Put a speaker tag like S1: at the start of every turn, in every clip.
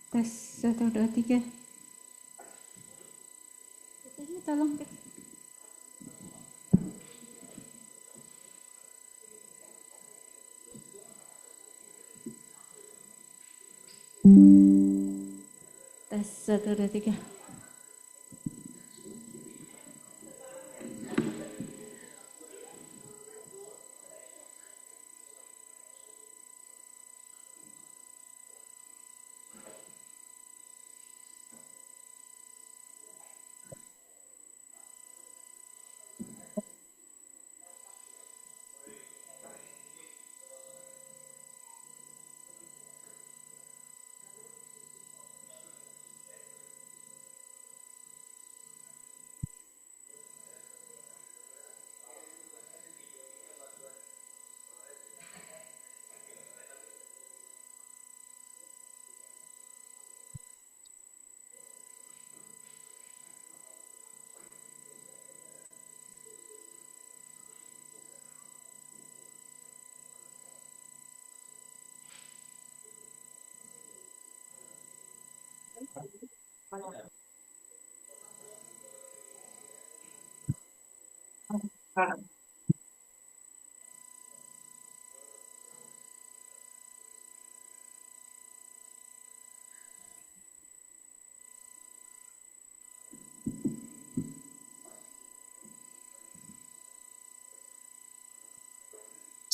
S1: Tes 1, 2, 3. Ini tolong. Tes 1, 2, 3.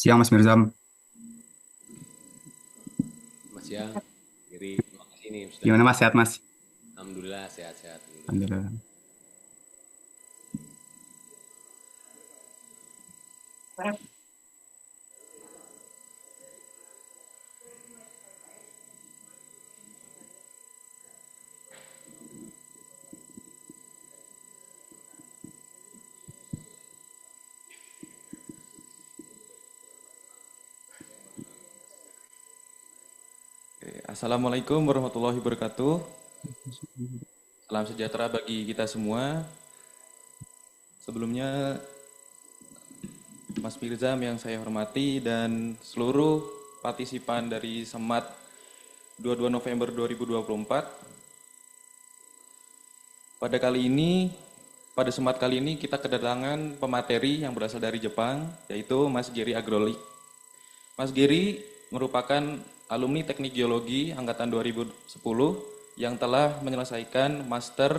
S2: Siang Mas Mirzam,
S3: Mas ya, Giri, terima kasih nih sudah
S2: gimana Mas?
S3: diundang.
S2: Sehat Mas?
S3: Alhamdulillah sehat-sehat. Alhamdulillah.
S2: Alhamdulillah.
S4: Assalamualaikum warahmatullahi wabarakatuh. Salam sejahtera bagi kita semua. Sebelumnya, Mas Mirzam yang saya hormati dan seluruh partisipan dari Semat 22 November 2024. Pada kali ini, pada Semat kali ini kita kedatangan pemateri yang berasal dari Jepang, yaitu Mas Geri Agrolik. Mas Geri merupakan alumni Teknik Geologi angkatan 2010 yang telah menyelesaikan master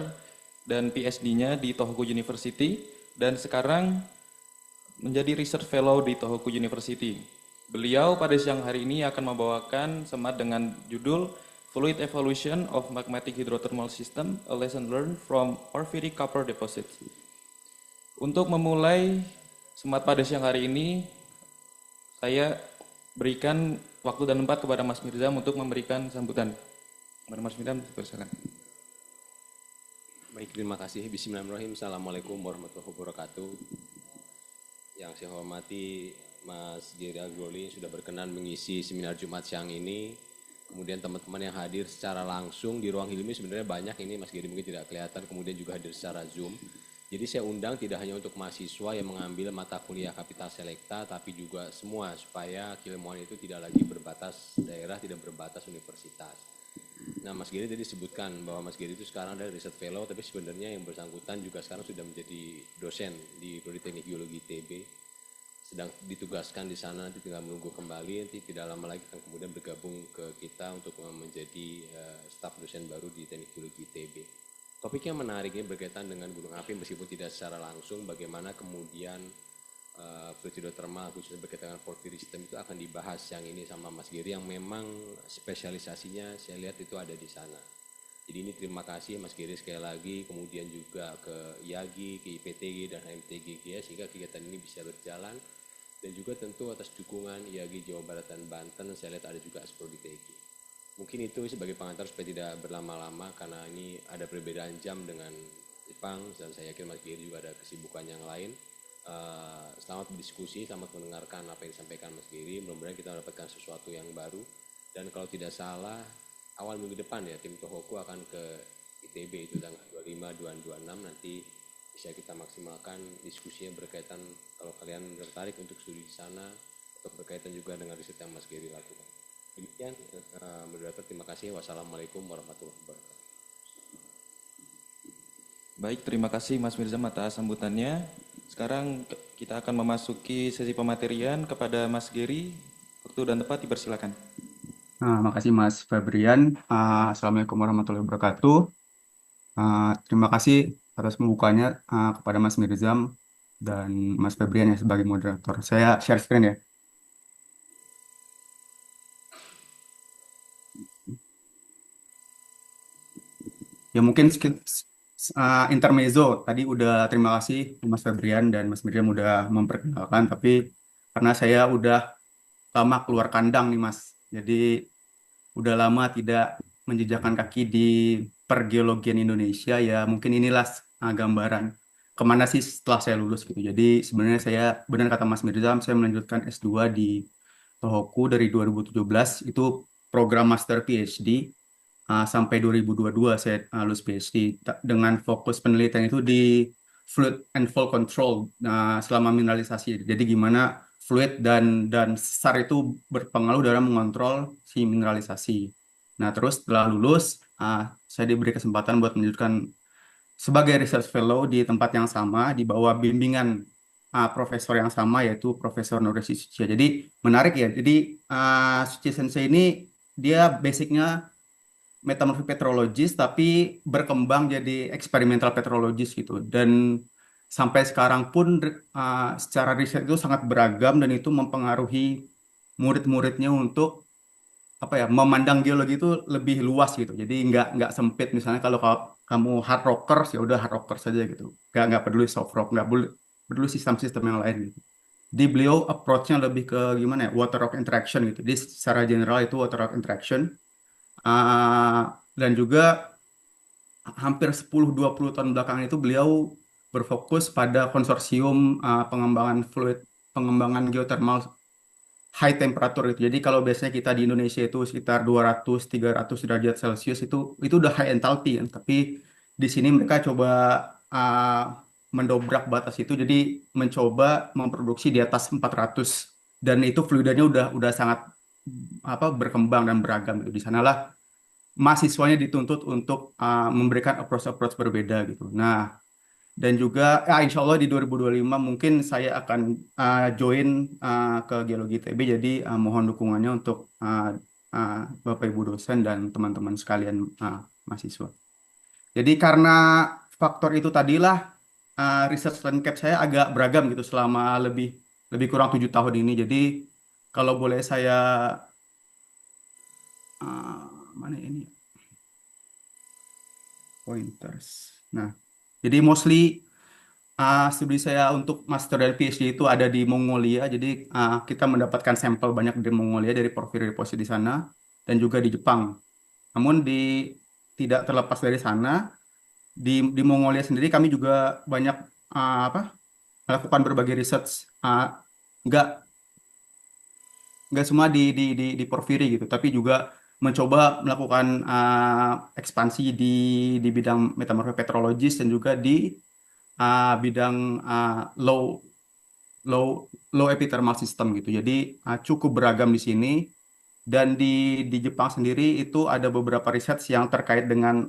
S4: dan PhD-nya di Tohoku University dan sekarang menjadi research fellow di Tohoku University. Beliau pada siang hari ini akan membawakan semat dengan judul Fluid Evolution of Magmatic Hydrothermal System, a Lesson Learned from Porphyry Copper Deposits. Untuk memulai semat pada siang hari ini, saya berikan waktu dan tempat kepada Mas Mirzam untuk memberikan sambutan. Kepada Mas Mirzam, silakan.
S3: Baik, terima kasih. Bismillahirrahmanirrahim. Assalamualaikum warahmatullahi wabarakatuh. Yang saya hormati Mas Giri Agroli sudah berkenan mengisi seminar Jumat siang ini. Kemudian teman-teman yang hadir secara langsung di ruang Hilmi sebenarnya banyak ini, Mas Giri mungkin tidak kelihatan, kemudian juga hadir secara Zoom. Jadi saya undang tidak hanya untuk mahasiswa yang mengambil mata kuliah Kapital Selekta, tapi juga semua supaya keilmuan itu tidak lagi berbatas daerah, tidak berbatas universitas. Nah, Mas Giri tadi sebutkan bahwa Mas Giri itu sekarang ada research fellow, tapi sebenarnya yang bersangkutan juga sekarang sudah menjadi dosen di Prodi Teknik Geologi ITB. Sedang ditugaskan di sana, nanti tinggal menunggu kembali, nanti tidak lama lagi akan kemudian bergabung ke kita untuk menjadi staf dosen baru di Teknik Geologi ITB. Topiknya menarik, ini berkaitan dengan gunung api meskipun tidak secara langsung, bagaimana kemudian fluid hidrotermal khususnya berkaitan dengan porphyry system itu akan dibahas yang ini sama Mas Giri yang memang spesialisasinya saya lihat itu ada di sana. Jadi ini terima kasih Mas Giri sekali lagi, kemudian juga ke IAGI, ke IPTG dan HMTG ya, sehingga kegiatan ini bisa berjalan. Dan juga tentu atas dukungan IAGI Jawa Barat dan Banten, saya lihat ada juga Asprodi TG. Mungkin itu sebagai pengantar supaya tidak berlama-lama karena ini ada perbedaan jam dengan Jepang dan saya yakin Mas Giri juga ada kesibukan yang lain. Selamat berdiskusi, selamat mendengarkan apa yang disampaikan Mas Giri. Mudah-mudahan kita mendapatkan sesuatu yang baru. Dan kalau tidak salah, awal minggu depan ya tim Tohoku akan ke ITB itu tanggal 25, 26 nanti bisa kita maksimalkan diskusinya berkaitan kalau kalian tertarik untuk studi di sana atau berkaitan juga dengan riset yang Mas Giri lakukan. Demikian Demikian, moderator, terima kasih. Wassalamualaikum warahmatullahi wabarakatuh.
S4: Baik, terima kasih Mas Mirzam atas sambutannya. Sekarang kita akan memasuki sesi pematerian kepada Mas Geri. Waktu dan tempat dipersilakan.
S2: Makasih Mas Febrian. Assalamualaikum warahmatullahi wabarakatuh. Terima kasih atas pembukanya kepada Mas Mirzam dan Mas Febrian ya sebagai moderator. Saya share screen ya. Ya mungkin intermezzo tadi udah terima kasih Mas Febrian dan Mas Mirzam udah memperkenalkan, tapi karena saya udah lama keluar kandang nih Mas, jadi udah lama tidak menjejakkan kaki di pergeologian Indonesia, ya mungkin inilah gambaran kemana sih setelah saya lulus gitu. Jadi sebenarnya saya, benar kata Mas Mirzam, saya melanjutkan S2 di Tohoku dari 2017, itu program Master PhD, sampai 2022 saya lulus PhD dengan fokus penelitian itu di fluid and flow control selama mineralisasi. Jadi gimana fluid dan sesar itu berpengaruh dalam mengontrol si mineralisasi. Nah, terus setelah lulus, saya diberi kesempatan buat melanjutkan sebagai research fellow di tempat yang sama, di bawah bimbingan profesor yang sama, yaitu Profesor Norisi Sucia. Jadi menarik ya. Jadi Suci Sensei ini dia basicnya metamorphic petrologist tapi berkembang jadi experimental petrologist gitu, dan sampai sekarang pun secara riset itu sangat beragam dan itu mempengaruhi murid-muridnya untuk apa ya, memandang geologi itu lebih luas gitu. Jadi nggak sempit, misalnya kalau kamu hard rockers ya udah hard rockers saja gitu, nggak peduli soft rock, nggak peduli sistem-sistem yang lain gitu. Di beliau approach-nya lebih ke gimana ya, water rock interaction gitu. Jadi secara general itu water rock interaction. Dan juga hampir 10-20 tahun belakangan itu beliau berfokus pada konsorsium pengembangan fluid, pengembangan geothermal high temperature itu. Jadi kalau biasanya kita di Indonesia itu sekitar 200-300 derajat Celcius itu udah high enthalpy kan. Tapi di sini mereka coba mendobrak batas itu, jadi mencoba memproduksi di atas 400, dan itu fluidanya udah sangat berkembang dan beragam gitu. Di sanalah mahasiswanya dituntut untuk memberikan approach-approach berbeda gitu. Nah, dan juga insya Allah di 2025 mungkin saya akan join ke Geologi ITB, jadi mohon dukungannya untuk Bapak Ibu dosen dan teman-teman sekalian mahasiswa. Jadi karena faktor itu tadilah research landscape saya agak beragam gitu selama lebih kurang 7 tahun ini. Jadi kalau boleh saya mana ini pointers. Nah, jadi mostly studi saya untuk master dan PhD itu ada di Mongolia. Jadi kita mendapatkan sampel banyak dari Mongolia, dari porphyry deposit di sana, dan juga di Jepang. Namun tidak terlepas dari sana, di Mongolia sendiri kami juga banyak melakukan berbagai research. Nggak semua di porphyry gitu, tapi juga mencoba melakukan ekspansi di bidang metamorphic petrologis dan juga di bidang low epithermal system gitu. Jadi cukup beragam di sini. Dan di Jepang sendiri itu ada beberapa riset yang terkait dengan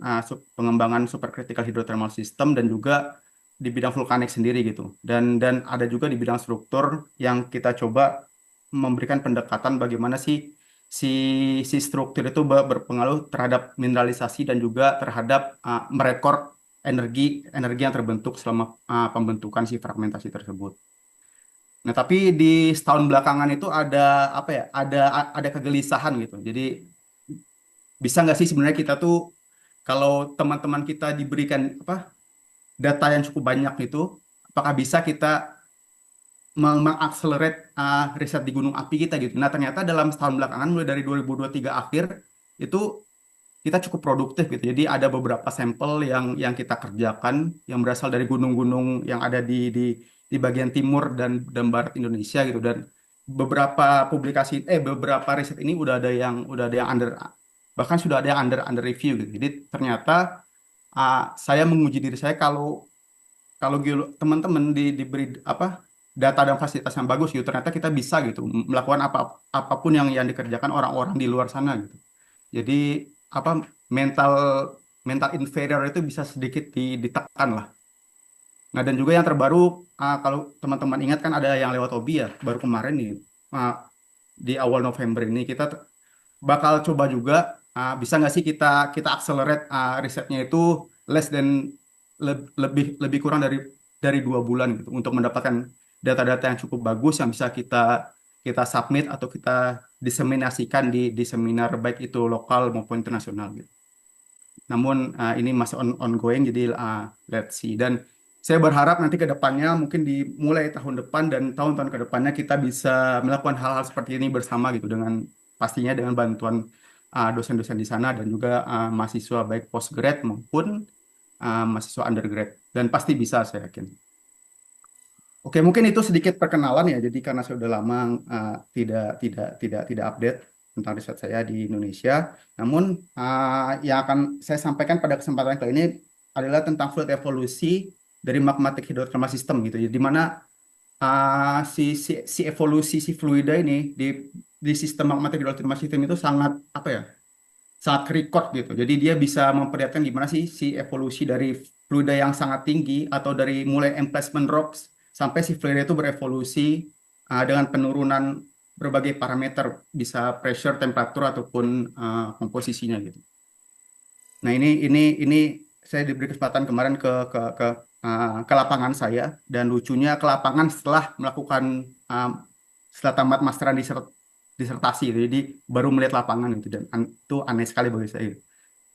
S2: pengembangan supercritical hydrothermal system dan juga di bidang vulkanik sendiri gitu. Dan ada juga di bidang struktur yang kita coba memberikan pendekatan bagaimana sih si struktur itu berpengaruh terhadap mineralisasi dan juga terhadap merekor energi yang terbentuk selama pembentukan si fragmentasi tersebut. Nah, tapi di setahun belakangan itu ada ada kegelisahan gitu. Jadi bisa nggak sih sebenarnya kita tuh, kalau teman-teman kita diberikan data yang cukup banyak itu, apakah bisa kita mengakselerate riset di gunung api kita gitu. Nah, ternyata dalam setahun belakangan mulai dari 2023 akhir itu kita cukup produktif gitu. Jadi ada beberapa sampel yang kita kerjakan yang berasal dari gunung-gunung yang ada di bagian timur dan barat Indonesia gitu, dan beberapa beberapa riset ini udah ada yang bahkan sudah ada yang under review gitu. Jadi ternyata saya menguji diri saya, kalau teman-teman diberi data dan fasilitas yang bagus gitu, ternyata kita bisa gitu melakukan apapun yang dikerjakan orang-orang di luar sana gitu. Jadi apa mental mental inferior itu bisa sedikit ditekan lah. Nah, dan juga yang terbaru, kalau teman-teman ingat kan ada yang lewat hobi ya, baru kemarin nih, ah, di awal November ini kita bakal coba juga, bisa nggak sih kita kita accelerate risetnya itu less than lebih lebih kurang dari 2 bulan gitu untuk mendapatkan data-data yang cukup bagus yang bisa kita kita submit atau kita diseminasikan di seminar baik itu lokal maupun internasional gitu. Namun ini masih ongoing, jadi let's see. Dan saya berharap nanti ke depannya mungkin dimulai tahun depan dan tahun-tahun ke depannya kita bisa melakukan hal-hal seperti ini bersama gitu, dengan pastinya dengan bantuan dosen-dosen di sana dan juga mahasiswa baik postgrad maupun mahasiswa undergrad, dan pasti bisa saya yakin. Oke, mungkin itu sedikit perkenalan ya. Jadi karena saya sudah lama tidak update tentang riset saya di Indonesia. Namun yang akan saya sampaikan pada kesempatan kali ini adalah tentang fluid evolusi dari magmatic hydrothermal system gitu. Jadi di mana si evolusi si fluida ini di sistem magmatic hydrothermal system itu sangat apa ya? Sangat record gitu. Jadi dia bisa memperlihatkan gimana sih si evolusi dari fluida yang sangat tinggi atau dari mulai emplacement rocks sampai si fluida itu berevolusi dengan penurunan berbagai parameter, bisa pressure, temperatur ataupun komposisinya gitu. Nah, ini saya diberi kesempatan kemarin ke lapangan saya, dan lucunya ke lapangan setelah melakukan setelah tamat masteran disertasi gitu. Jadi baru melihat lapangan itu, dan itu aneh sekali bagi saya.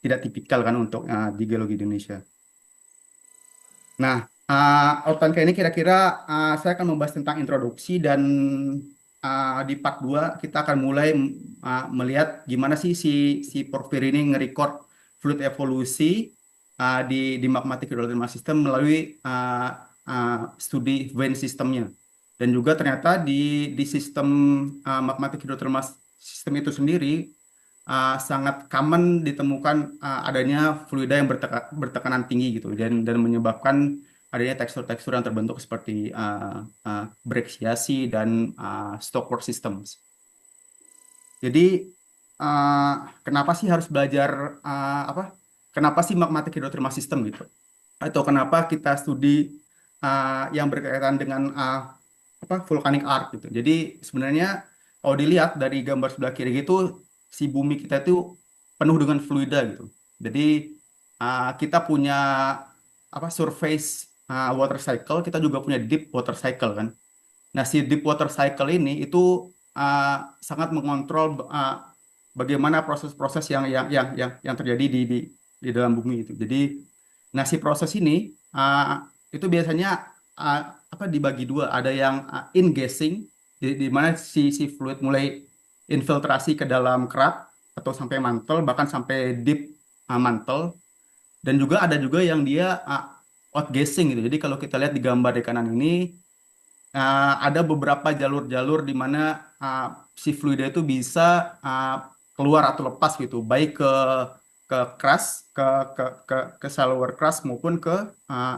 S2: Tidak tipikal kan untuk di geologi Indonesia. Nah, outline kali ini kira-kira saya akan membahas tentang introduksi, dan di part 2 kita akan mulai melihat gimana sih si porfir ini nge-record fluid evolusi di magmatic hydrothermal system melalui studi vein sistemnya. Dan juga ternyata di sistem magmatic hydrothermal system itu sendiri sangat common ditemukan adanya fluida yang bertekanan tinggi gitu, dan menyebabkan adanya tekstur-tekstur yang terbentuk seperti brecciasi dan stockwork systems. Jadi kenapa sih harus belajar kenapa sih magmatic hydrothermal system gitu? Atau kenapa kita studi yang berkaitan dengan volcanic arc gitu. Jadi sebenarnya kalau dilihat dari gambar sebelah kiri gitu, si bumi kita itu penuh dengan fluida gitu. Jadi kita punya surface water cycle, kita juga punya deep water cycle kan. Nah, si deep water cycle ini itu sangat mengontrol bagaimana proses-proses yang terjadi di dalam bumi itu. Jadi, nah si proses ini itu biasanya dibagi dua. Ada yang in-gassing, di mana si fluid mulai infiltrasi ke dalam kerak atau sampai mantel, bahkan sampai deep mantel. Dan juga ada juga yang dia outgassing gitu. Jadi kalau kita lihat di gambar di kanan ini, ada beberapa jalur-jalur di mana si fluida itu bisa keluar atau lepas gitu, baik ke crust, ke shallower crust maupun ke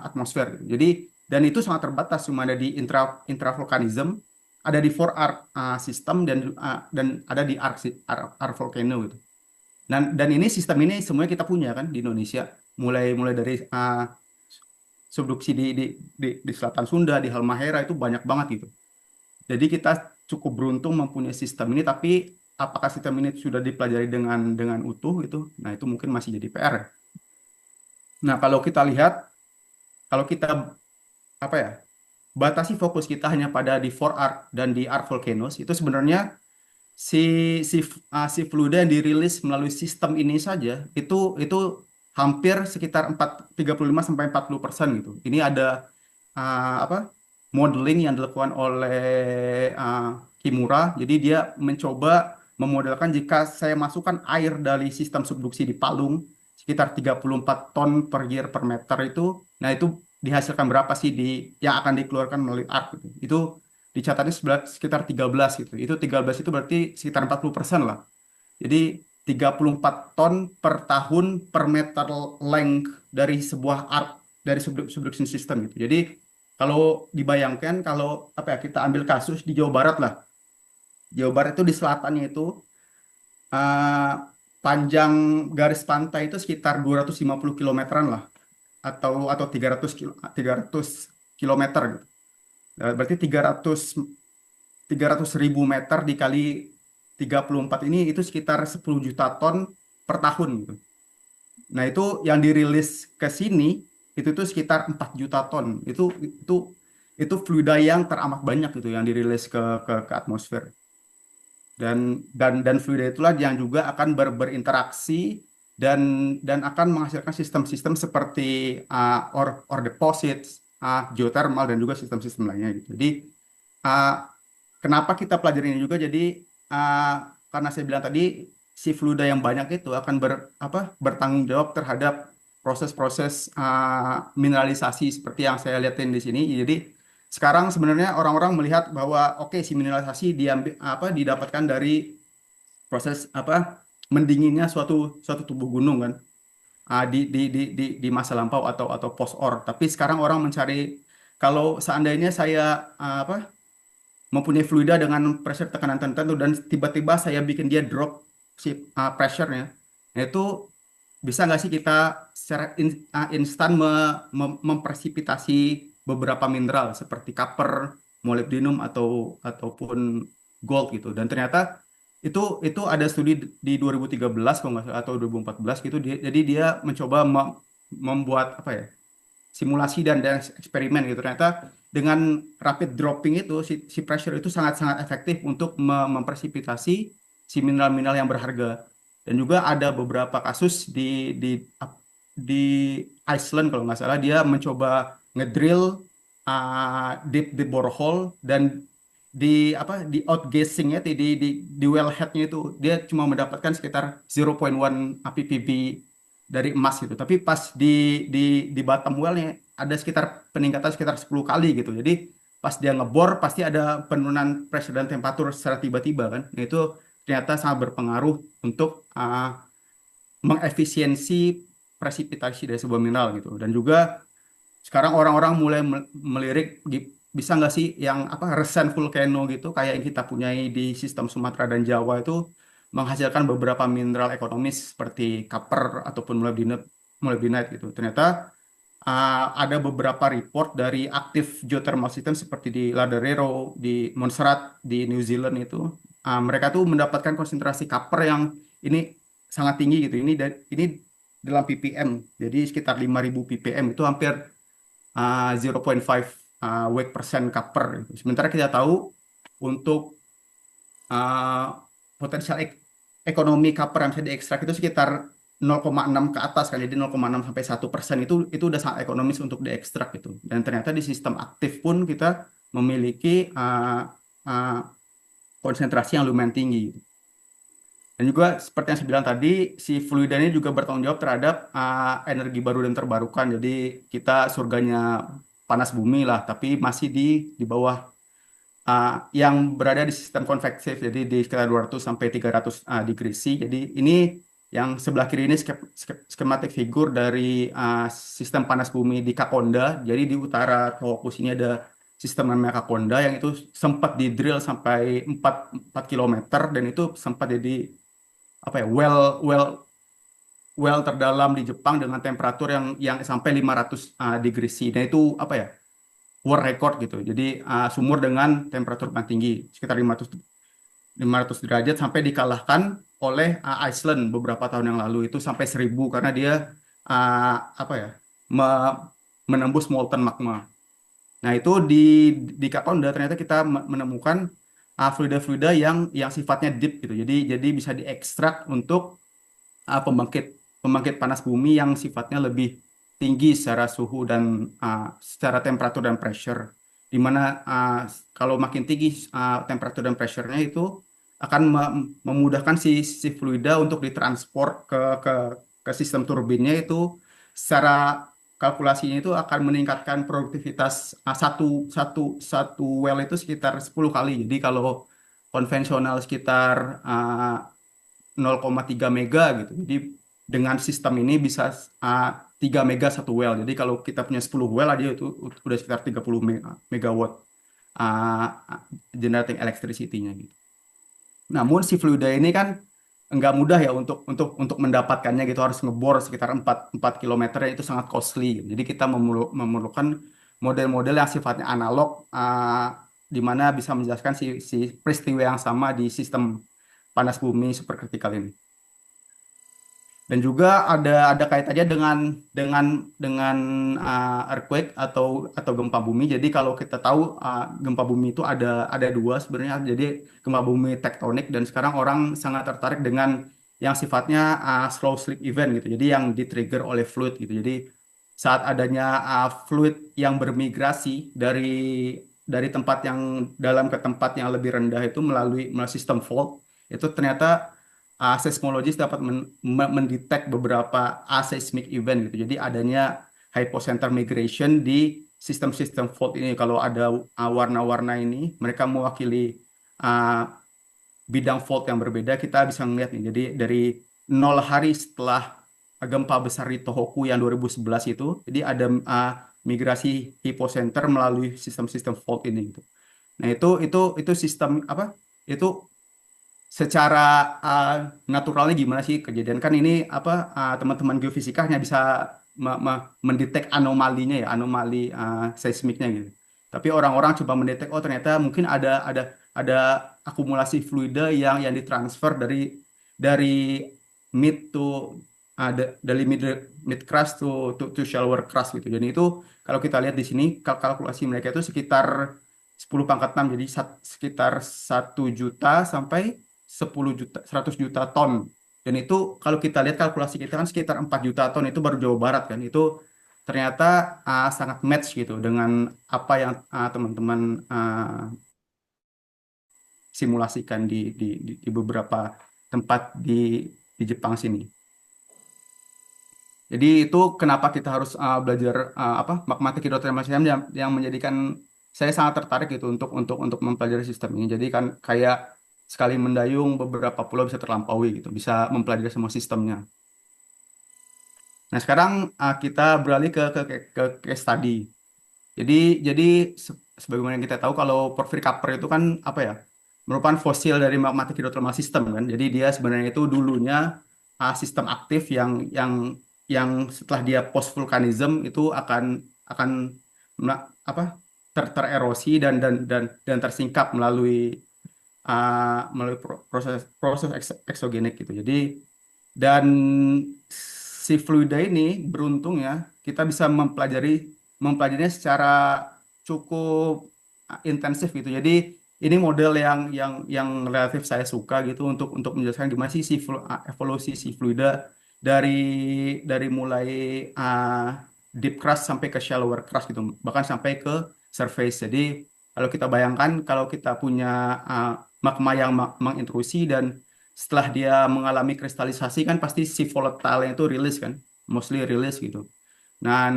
S2: atmosfer gitu. Jadi, dan itu sangat terbatas, cuma ada di intravolcanism, ada di four arc system, dan ada di arc volcano gitu. Dan ini sistem ini semuanya kita punya kan di Indonesia, mulai dari subduksi di selatan Sunda, di Halmahera itu banyak banget gitu. Jadi kita cukup beruntung mempunyai sistem ini, tapi apakah sistem ini sudah dipelajari dengan utuh gitu? Nah, itu mungkin masih jadi PR. Nah, kalau kita lihat, kalau kita batasi fokus kita hanya pada di four arc dan di arc volcanoes, itu sebenarnya si fluida yang dirilis melalui sistem ini saja itu hampir sekitar 35-40% gitu. Ini ada modeling yang dilakukan oleh Kimura. Jadi dia mencoba memodelkan jika saya masukkan air dari sistem subduksi di palung sekitar 34 ton per year per meter itu, nah itu dihasilkan berapa sih yang akan dikeluarkan melalui arc gitu. Itu dicatatnya sekitar 13 gitu. Itu 13 itu berarti sekitar 40% lah. Jadi 34 ton per tahun per meter length dari sebuah arc dari subduction system gitu. Jadi Kalau dibayangkan, kalau apa ya, kita ambil kasus di Jawa Barat lah. Jawa Barat itu di selatannya itu eh, panjang garis pantai itu sekitar 250 kilometeran lah, atau 300 kilometer gitu. Berarti 300 ribu meter dikali 34 ini itu sekitar 10 juta ton per tahun gitu. Nah, itu yang dirilis ke sini itu tuh sekitar 4 juta ton. Itu fluida yang teramat banyak gitu yang dirilis ke atmosfer. Dan fluida itulah yang juga akan berinteraksi dan akan menghasilkan sistem-sistem seperti or deposits, geothermal, dan juga sistem-sistem lainnya gitu. Jadi uh, kenapa kita pelajari ini juga? Jadi uh, karena saya bilang tadi, si fluida yang banyak itu akan bertanggung jawab terhadap proses-proses mineralisasi seperti yang saya lihatin di sini. Jadi sekarang sebenarnya orang-orang melihat bahwa oke, si mineralisasi didapatkan dari proses mendinginnya suatu suatu tubuh gunung kan, di masa lampau atau post ore. Tapi sekarang orang mencari, kalau seandainya saya mempunyai fluida dengan pressure tekanan tertentu dan tiba-tiba saya bikin dia drop si pressure-nya, nah itu bisa nggak sih kita secara instan mempresipitasi beberapa mineral seperti copper, molybdenum, ataupun gold gitu. Dan ternyata itu ada studi di 2013 kalau nggak salah, atau 2014 gitu. Jadi dia mencoba membuat apa ya, simulasi dan eksperimen gitu. Ternyata dengan rapid dropping itu si pressure itu sangat-sangat efektif untuk mempresipitasi si mineral-mineral yang berharga. Dan juga ada beberapa kasus di Iceland kalau nggak salah, dia mencoba ngedrill deep borehole, dan di outgassingnya, di wellheadnya itu dia cuma mendapatkan sekitar 0,1 ppb dari emas gitu. Tapi pas di bottom wellnya ada sekitar peningkatan sekitar 10 kali gitu. Jadi pas dia ngebor pasti ada penurunan pressure dan temperatur secara tiba-tiba kan. Nah, itu ternyata sangat berpengaruh untuk mengefisiensi presipitasi dari sebuah mineral gitu. Dan juga sekarang orang-orang mulai melirik, bisa nggak sih yang recent volcano gitu kayak yang kita punyai di sistem Sumatera dan Jawa itu menghasilkan beberapa mineral ekonomis seperti copper ataupun molybdenite gitu. Ternyata ada beberapa report dari aktif geothermal system seperti di Ladderero, di Montserrat, di New Zealand itu. Mereka tuh mendapatkan konsentrasi copper yang ini sangat tinggi gitu. Ini dalam ppm. Jadi sekitar 5.000 ppm itu hampir 0,5 weight persen copper gitu. Sementara kita tahu untuk uh, potensial ekonomi copper yang bisa diekstrak itu sekitar 0,6 ke atas kan, jadi 0,6 sampai 1% itu udah sangat ekonomis untuk diekstrak gitu. Dan ternyata di sistem aktif pun kita memiliki uh, konsentrasi yang lumayan tinggi. Dan juga seperti yang saya bilang tadi, si fluida ini juga bertanggung jawab terhadap energi baru dan terbarukan. Jadi kita surganya panas bumi lah, tapi masih di bawah yang berada di sistem konvektif, jadi di sekitar 200 sampai 300 degree C. Jadi ini yang sebelah kiri ini skematik figur dari sistem panas bumi di Kakonda. Jadi di utara Tohoku sini ada sistem namanya Kakonda yang itu sempat di drill sampai 4 kilometer, dan itu sempat jadi well terdalam di Jepang dengan temperatur yang sampai 500 degree C. Dan itu world record gitu. Jadi sumur dengan temperatur paling tinggi sekitar 500 derajat, sampai dikalahkan oleh Iceland beberapa tahun yang lalu itu sampai 1.000 karena dia menembus molten magma. Nah, itu di Kakonda ternyata kita menemukan fluida-fluida yang sifatnya deep gitu. Jadi bisa diekstrak untuk pembangkit panas bumi yang sifatnya lebih tinggi secara suhu dan secara temperatur dan pressure. Di mana kalau makin tinggi temperatur dan pressure-nya itu akan memudahkan si fluida untuk ditransport ke sistem turbinnya. Itu secara kalkulasinya itu akan meningkatkan produktivitas satu well itu sekitar 10 kali. Jadi kalau konvensional sekitar 0,3 mega gitu. Jadi dengan sistem ini bisa 3 mega satu well. Jadi kalau kita punya 10 well aja itu udah sekitar 30 megawatt uh, generating electricity-nya gitu. Namun si fluida ini kan nggak mudah ya untuk mendapatkannya gitu, harus ngebor sekitar 4 kilometer, itu sangat costly gitu. Jadi kita memerlukan model-model yang sifatnya analog, di mana bisa menjelaskan si peristiwa yang sama di sistem panas bumi superkritikal ini. Dan juga ada kaitannya dengan earthquake atau gempa bumi. Jadi kalau kita tahu gempa bumi itu ada dua sebenarnya. Jadi gempa bumi tektonik, dan sekarang orang sangat tertarik dengan yang sifatnya slow slip event gitu. Jadi yang di-trigger oleh fluid gitu. Jadi saat adanya fluid yang bermigrasi dari tempat yang dalam ke tempat yang lebih rendah itu melalui sistem fault, itu ternyata seismologis dapat mendetek beberapa aseismic event gitu. Jadi adanya hypocenter migration di sistem-sistem fault ini. Kalau ada warna-warna ini, mereka mewakili uh, bidang fault yang berbeda. Kita bisa melihat nih. Jadi dari 0 hari setelah gempa besar di Tohoku yang 2011 itu, jadi ada migrasi hypocenter melalui sistem-sistem fault ini gitu. Nah, itu sistem apa? Itu secara naturalnya gimana sih kejadian, kan ini apa, teman-teman geofisika hanya bisa mendetek anomalinya ya, anomali seismiknya gitu. Tapi orang-orang coba mendetek, oh ternyata mungkin ada akumulasi fluida yang ditransfer dari mid to dari mid crust to shallower crust gitu. Jadi itu kalau kita lihat di sini kalkulasi mereka itu sekitar 10 pangkat 6, jadi sekitar 1 juta sampai 10 juta 100 juta ton. Dan itu kalau kita lihat kalkulasi kita kan sekitar 4 juta ton, itu baru Jawa Barat kan. Itu ternyata sangat match gitu dengan apa yang teman-teman simulasikan di beberapa tempat di Jepang sini. Jadi itu kenapa kita harus belajar apa, magmatic hydrothermal system yang menjadikan saya sangat tertarik gitu untuk mempelajari sistem ini. Jadi kan kayak sekali mendayung beberapa pulau bisa terlampaui gitu, bisa mempelajari semua sistemnya. Nah, sekarang kita beralih ke case study. Jadi sebagaimana yang kita tahu, kalau porphyry copper itu kan apa ya, merupakan fosil dari magmatic hydrothermal system kan. Jadi dia sebenarnya itu dulunya sistem aktif yang setelah dia post vulkanism itu akan apa, tererosi dan tersingkap melalui proses eksogenik gitu. Jadi dan si fluida ini beruntung ya, kita bisa mempelajarinya secara cukup intensif gitu. Jadi ini model yang relatif saya suka gitu untuk menjelaskan gimana sih evolusi si fluida dari mulai deep crust sampai ke shallower crust gitu, bahkan sampai ke surface. Jadi kalau kita bayangkan, kalau kita punya magma yang mengintrusi, dan setelah dia mengalami kristalisasi kan pasti si volatile itu rilis kan, mostly rilis gitu. Nah,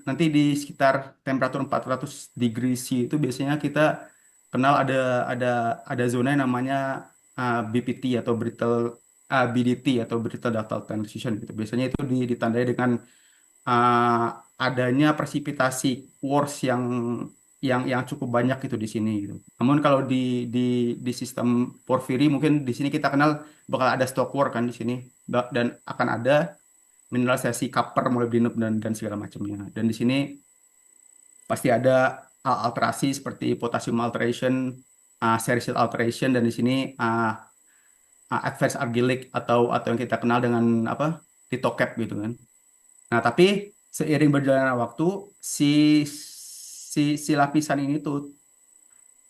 S2: nanti di sekitar temperatur 400 degree C itu biasanya kita kenal ada zona yang namanya BPT atau brittle BDT atau brittle ductile transition gitu. Biasanya itu ditandai dengan adanya presipitasi quartz yang cukup banyak gitu di sini gitu. Namun kalau di sistem porphyry mungkin di sini kita kenal bakal ada stock quartz kan di sini, dan akan ada mineralisasi copper, molybdenum dan segala macamnya. Dan di sini pasti ada alterasi seperti potassium alteration, sericite alteration, dan di sini advanced argillic atau yang kita kenal dengan apa, lithocape gitu kan. Nah, tapi seiring berjalannya waktu si lapisan ini tuh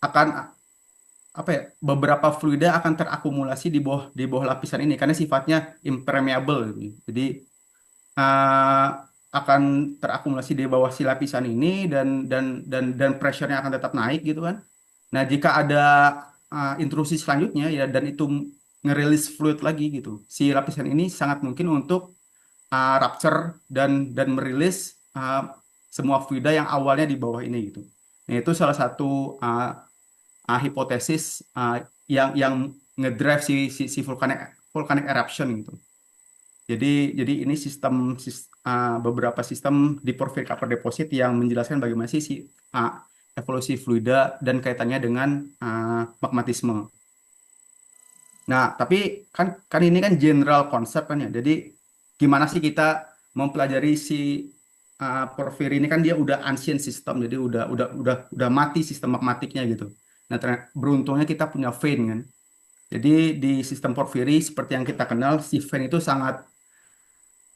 S2: akan apa ya, beberapa fluida akan terakumulasi di bawah lapisan ini karena sifatnya impermeable gitu. Jadi akan terakumulasi di bawah si lapisan ini dan pressure-nya akan tetap naik gitu kan. Nah, jika ada intrusi selanjutnya ya, dan itu ngerilis fluid lagi gitu, si lapisan ini sangat mungkin untuk rupture dan merilis semua fluida yang awalnya di bawah ini gitu. Nah, itu salah satu hipotesis yang ngedrive si volcanic eruption gitu. Jadi ini beberapa sistem di porphyry copper deposit yang menjelaskan bagaimana sih evolusi fluida dan kaitannya dengan magmatisme. Nah, tapi kan ini kan general konsep kan ya. Jadi gimana sih kita mempelajari si porphyry ini kan dia udah ancient system, jadi udah mati sistem magmatiknya gitu. Nah, beruntungnya kita punya vein kan. Jadi di sistem porphyry seperti yang kita kenal, si vein itu sangat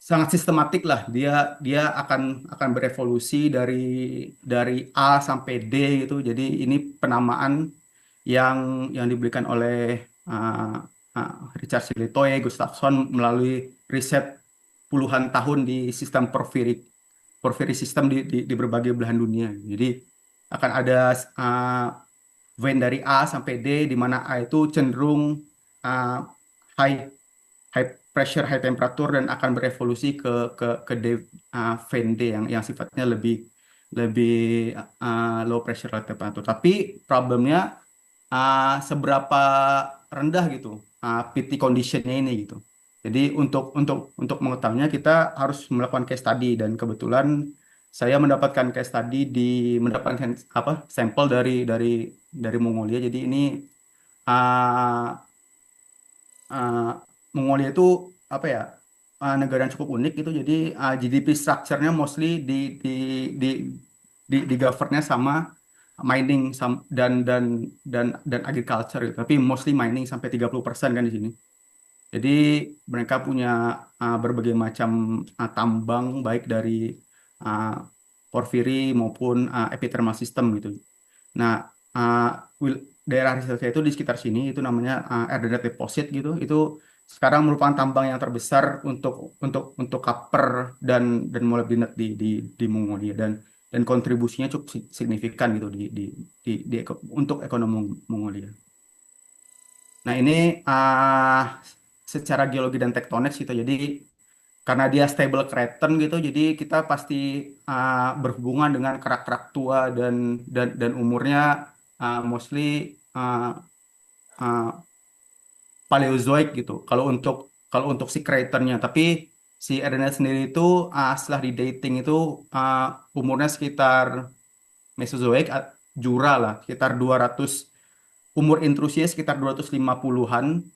S2: sangat sistematik lah. Dia akan berevolusi dari A sampai D gitu. Jadi ini penamaan yang diberikan oleh uh, Richard Silitoe, Gustafsson melalui riset puluhan tahun di sistem porphyry system di berbagai belahan dunia. Jadi akan ada vein dari A sampai D, di mana A itu cenderung uh, high high pressure, high temperature, dan akan berevolusi ke vein D yang sifatnya lebih lebih low pressure, low temperature. Tapi problemnya seberapa rendah gitu PT conditionnya ini gitu. Jadi untuk mengetahuinya kita harus melakukan case study, dan kebetulan saya mendapatkan case study mendapatkan sampel dari Mongolia. Jadi ini uh, uh, Mongolia itu apa ya, negara yang cukup unik gitu. Jadi GDP structure-nya mostly di di governnya sama mining dan agriculture gitu. Tapi mostly mining sampai 30% kan di sini. Jadi mereka punya berbagai macam tambang, baik dari uh, porphyry maupun epithermal system gitu. Nah, uh, daerah riset saya itu di sekitar sini itu namanya Erdenet Deposit gitu. Itu sekarang merupakan tambang yang terbesar untuk copper dan molybdenite di Mongolia, dan kontribusinya cukup signifikan gitu untuk ekonomi Mongolia. Nah, ini secara geologi dan tektonik gitu. Jadi karena dia stable craton gitu, jadi kita pasti berhubungan dengan kerak-kerak tua dan umurnya mostly uh, uh, Paleozoic gitu. Kalau untuk si craternya, tapi si Erdenet sendiri itu setelah di dating itu umurnya sekitar Mesozoic, Jura lah, sekitar 200, umur intrusinya sekitar 250-an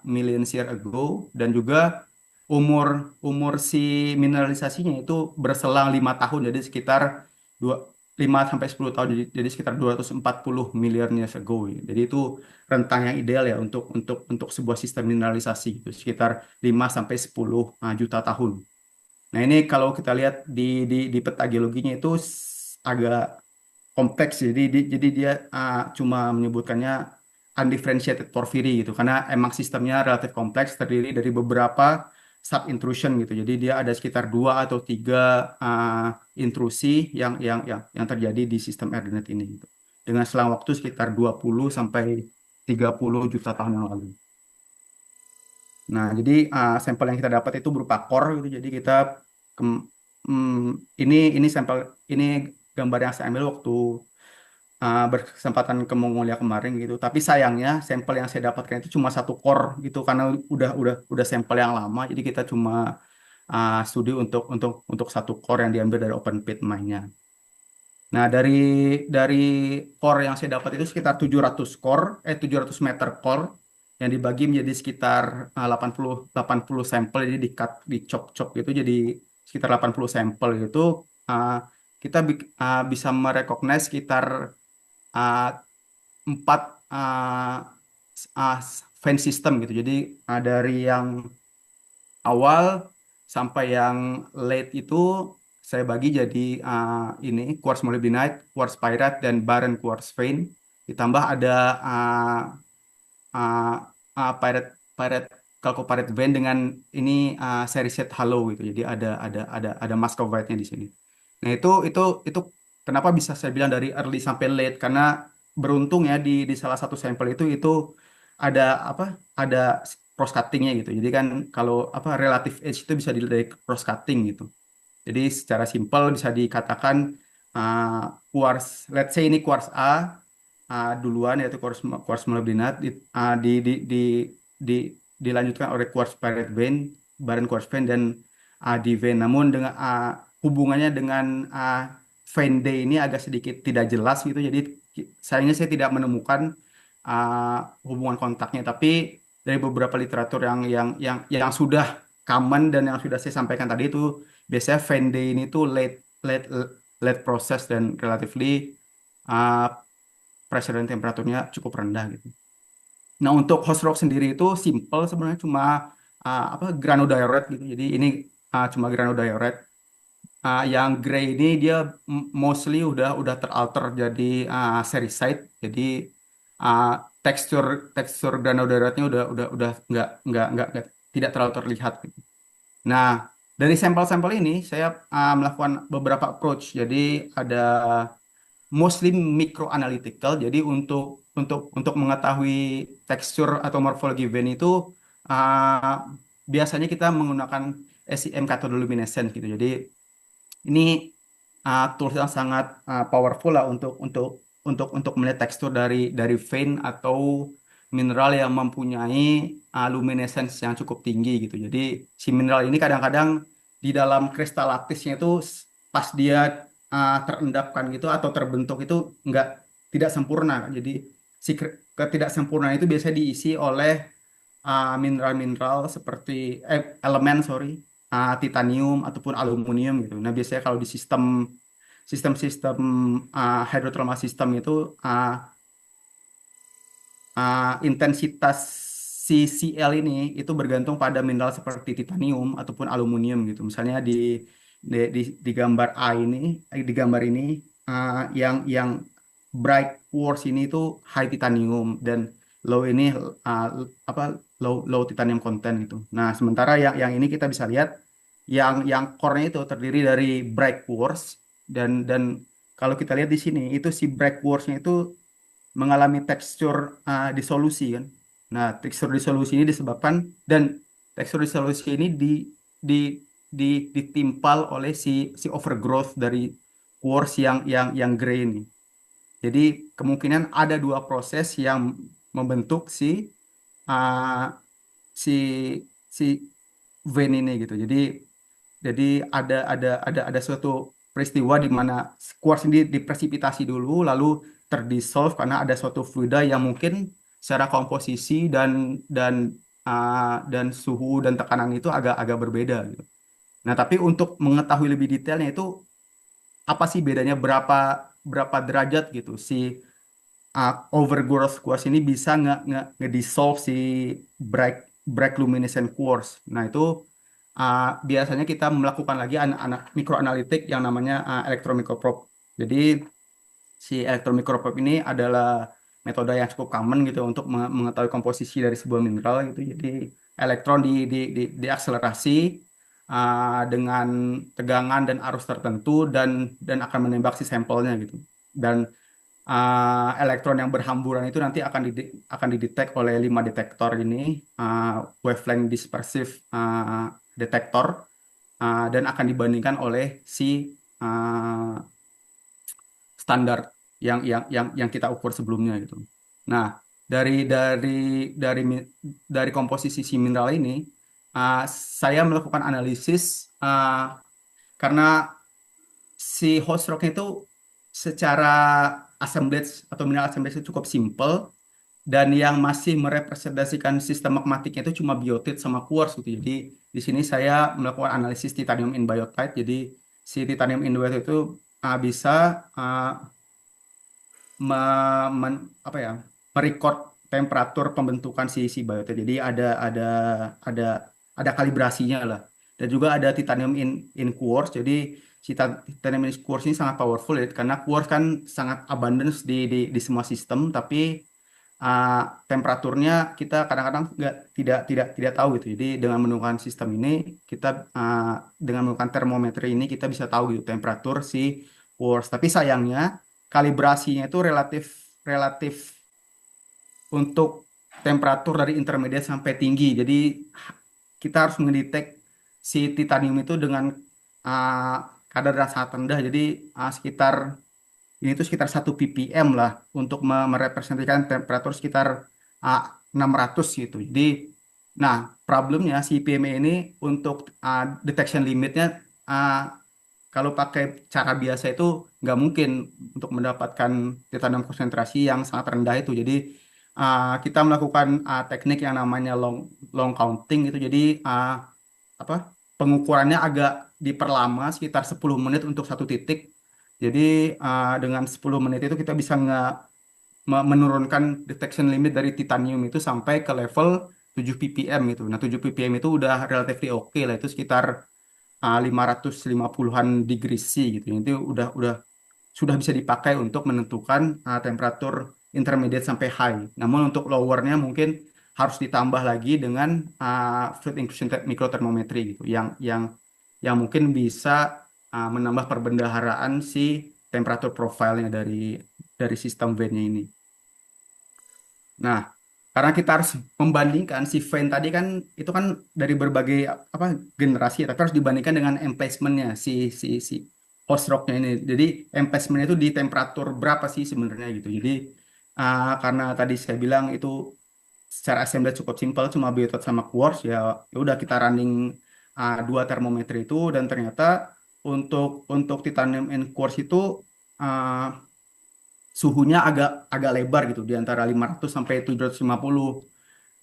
S2: million year ago, dan juga umur umur si mineralisasinya itu berselang 5 tahun, jadi sekitar 5 sampai 10 tahun, jadi sekitar 240 million years ago. Jadi itu rentang yang ideal ya untuk sebuah sistem mineralisasi gitu, sekitar 5 sampai 10 juta tahun. Nah, ini kalau kita lihat di peta geologinya itu agak kompleks. Jadi dia cuma menyebutkannya undifferentiated porphyry gitu, karena emang sistemnya relatif kompleks, terdiri dari beberapa sub intrusion gitu. Jadi dia ada sekitar 2 atau 3 intrusi yang terjadi di sistem Erdenet ini gitu, dengan selang waktu sekitar 20 sampai 30 juta tahun yang lalu. Nah, jadi sampel yang kita dapat itu berupa core gitu. Jadi kita ini sampel, ini gambar yang saya ambil waktu berkesempatan ke Mongolia kemarin gitu. Tapi sayangnya sampel yang saya dapatkan itu cuma satu core gitu, karena udah sampel yang lama. Jadi kita cuma studi untuk satu core yang diambil dari open pit mine-nya. Nah, dari core yang saya dapat itu sekitar 700 meter core yang dibagi menjadi sekitar 80 sampel, jadi dicop-cop gitu, jadi sekitar 80 sampel gitu. Kita bisa merecognize sekitar 4 vein system gitu. Jadi dari yang awal sampai yang late itu saya bagi jadi ini quartz molybdenite, quartz pyrite, dan barren quartz vein. Ditambah ada pyrite pyrite chalcopyrite vein dengan ini seri set hollow gitu. Jadi ada muscovite-nya di sini. Nah, itu kenapa bisa saya bilang dari early sampai late, karena beruntung ya di salah satu sampel itu ada ada cross cuttingnya gitu. Jadi kan kalau relative age itu bisa dilihat dari cross cutting gitu. Jadi secara simpel bisa dikatakan quartz, let's say ini quartz A duluan, yaitu quartz molybdenite, di, di, di, di, dilanjutkan oleh quartz pyrite vein, bahan quartz vein dan di vein. Namun dengan hubungannya dengan vein D ini agak sedikit tidak jelas gitu. Jadi sayangnya saya tidak menemukan hubungan kontaknya. Tapi dari beberapa literatur yang sudah common dan yang sudah saya sampaikan tadi itu biasanya vein D ini tuh late late process dan relatively uh, pressure dan temperaturnya cukup rendah gitu. Nah, untuk host rock sendiri itu simple sebenarnya cuma granodiorite gitu. Jadi ini cuma granodiorite. Yang gray ini dia mostly udah teralter jadi sericite. Jadi uh, tekstur tekstur granodiorite-nya udah nggak tidak terlalu terlihat gitu. Nah, dari sampel-sampel ini saya melakukan beberapa approach. Jadi ada mostly microanalytical. Jadi untuk mengetahui tekstur atau morfologi vein itu uh, biasanya kita menggunakan SEM cathodoluminescence gitu. Jadi ini tools yang sangat powerful lah untuk melihat tekstur dari vein atau mineral yang mempunyai luminescence yang cukup tinggi gitu. Jadi si mineral ini kadang-kadang di dalam kristal latisnya itu pas dia terendapkan gitu atau terbentuk itu nggak tidak sempurna. Jadi si ketidaksempurnaan itu biasanya diisi oleh mineral-mineral seperti elemen sorry titanium ataupun aluminium gitu. Nah biasanya kalau di sistem hydrothermal system itu intensitas si Cl ini itu bergantung pada mineral seperti titanium ataupun aluminium gitu. Misalnya di gambar A ini, di gambar ini yang bright quartz ini itu high titanium dan low ini apa low titanium content gitu. Nah, sementara yang ini kita bisa lihat yang core-nya itu terdiri dari bright quartz dan kalau kita lihat di sini itu si bright quartz-nya itu mengalami tekstur disolusi kan. Nah, tekstur disolusi ini disebabkan dan tekstur disolusi ini di ditimpal oleh si overgrowth dari quartz yang gray ini. Jadi kemungkinan ada dua proses yang membentuk uh, si si vein ini gitu. Jadi ada suatu peristiwa di mana quartz ini dipresipitasi dulu lalu terdissolve karena ada suatu fluida yang mungkin secara komposisi dan suhu dan tekanan itu agak berbeda gitu. Nah, tapi untuk mengetahui lebih detailnya itu apa sih bedanya berapa derajat gitu si overgrowth quartz ini bisa nge-dissolve si bright luminescent quartz. Nah, itu biasanya kita melakukan lagi anak mikroanalitik yang namanya electron microprobe. Jadi si electron microprobe ini adalah metode yang cukup common gitu untuk mengetahui komposisi dari sebuah mineral gitu. Jadi elektron diakselerasi dengan tegangan dan arus tertentu dan akan menembak si sampelnya gitu. Dan elektron yang berhamburan itu nanti akan didetek oleh 5 detektor ini, wavelength dispersive detektor, dan akan dibandingkan oleh si standar yang kita ukur sebelumnya gitu. Nah, dari komposisi si mineral ini, saya melakukan analisis karena si host rock itu secara assemblage atau mineral assemblage itu cukup simple dan yang masih merepresentasikan sistem magmatiknya itu cuma biotit sama quartz gitu. Jadi di sini saya melakukan analisis titanium in biotite. Jadi si titanium in biotite itu bisa merecord temperatur pembentukan si biotite. Jadi ada kalibrasinya lah. Dan juga ada titanium in quartz. Jadi si titanium in quartz ini sangat powerful ya, karena quartz kan sangat abundance di semua sistem, tapi temperaturnya kita kadang-kadang tidak tahu gitu. Jadi dengan menggunakan sistem ini kita dengan menggunakan termometri ini kita bisa tahu gitu temperatur si quartz. Tapi sayangnya kalibrasinya itu relatif untuk temperatur dari intermediate sampai tinggi. Jadi kita harus mendetek si titanium itu dengan kadar yang sangat rendah. Jadi sekitar 1 ppm lah untuk merepresentasikan temperatur sekitar 600 gitu. Jadi Nah, problemnya si PMA ini untuk detection limitnya, uh, kalau pakai cara biasa itu nggak mungkin untuk mendapatkan titanium konsentrasi yang sangat rendah itu. Jadi kita melakukan teknik yang namanya long long counting itu. Jadi apa pengukurannya agak diperlama sekitar 10 menit untuk satu titik. Jadi dengan 10 menit itu kita bisa menurunkan detection limit dari titanium itu sampai ke level 7 ppm itu. Nah, 7 ppm itu udah relatively oke lah, itu sekitar 550-an degree C gitu. Itu udah sudah bisa dipakai untuk menentukan temperatur intermediate sampai high. Namun untuk lowernya mungkin harus ditambah lagi dengan fluid inclusion microthermometry gitu, yang mungkin bisa menambah perbendaharaan si temperatur profilnya dari sistem vane-nya ini. Nah, karena kita harus membandingkan si vane tadi kan itu kan dari berbagai apa generasi, tapi harus dibandingkan dengan emplacement-nya si host rock-nya ini. Jadi emplacement itu di temperatur berapa sih sebenarnya gitu. Jadi karena tadi saya bilang itu secara assembly cukup simpel, cuma biotop sama quartz, ya udah kita running dua termometer itu, dan ternyata untuk titanium and quartz itu uh, suhunya agak agak lebar gitu di antara 500 sampai 750.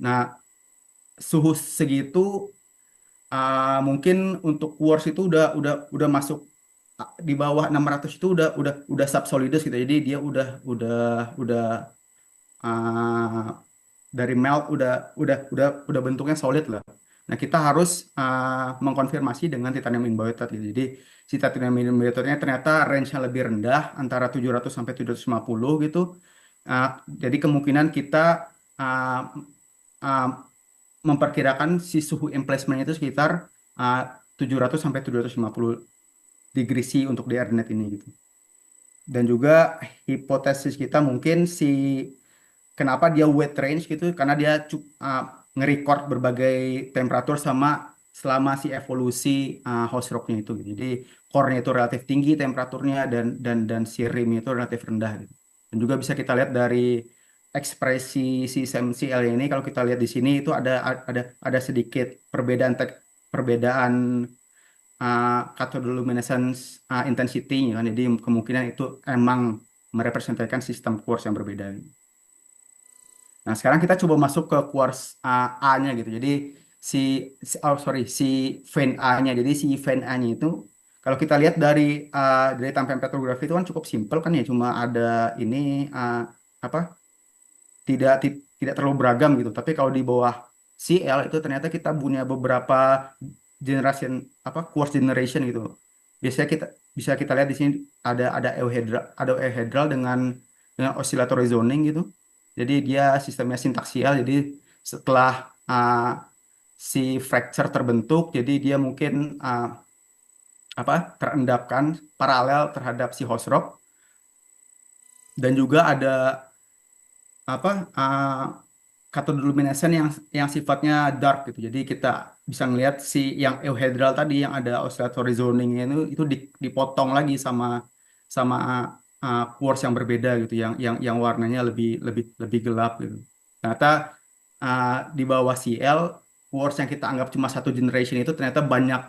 S2: Nah, suhu segitu mungkin untuk quartz itu udah masuk di bawah 600 itu udah subsolidus gitu. Jadi dia udah uh, dari melt udah bentuknya solid lah. Nah, kita harus mengkonfirmasi dengan titanium ingotet gitu. Jadi si titanium ingotetnya ternyata range-nya lebih rendah antara 700 sampai 750 gitu. Jadi kemungkinan kita uh, uh, memperkirakan si suhu emplacement itu sekitar 700 sampai 750 degree C untuk di AirNet ini gitu. Dan juga hipotesis kita mungkin kenapa dia wet range gitu, karena dia nge-record berbagai temperatur selama si evolusi host rocknya itu gitu. Jadi core-nya itu relatif tinggi temperaturnya, dan si rim itu relatif rendah gitu. Dan juga bisa kita lihat dari ekspresi si SMCL ini, kalau kita lihat di sini itu ada sedikit perbedaan cathodoluminescence intensity kan. Jadi kemungkinan itu emang merepresentasikan sistem quartz yang berbeda. Nah, sekarang kita coba masuk ke quartz A-nya gitu. Jadi si vein A-nya. Jadi si vein A-nya itu kalau kita lihat dari tampilan petrografi itu kan cukup simpel kan ya, cuma ada ini apa tidak terlalu beragam gitu. Tapi kalau di bawah CL itu ternyata kita punya beberapa generation quartz generation gitu. Biasanya bisa kita lihat di sini ada euhedral dengan oscillator rezoning gitu. Jadi dia sistemnya sintaksial. Jadi setelah si fracture terbentuk, jadi dia mungkin terendapkan paralel terhadap si host rock. Dan juga ada cathodoluminescence yang sifatnya dark gitu. Jadi kita bisa ngelihat si yang euhedral tadi yang ada oscillator rezoning itu dipotong lagi sama quartz yang berbeda gitu, yang warnanya lebih gelap gitu. Ternyata di bawah CL quartz yang kita anggap cuma satu generation itu ternyata banyak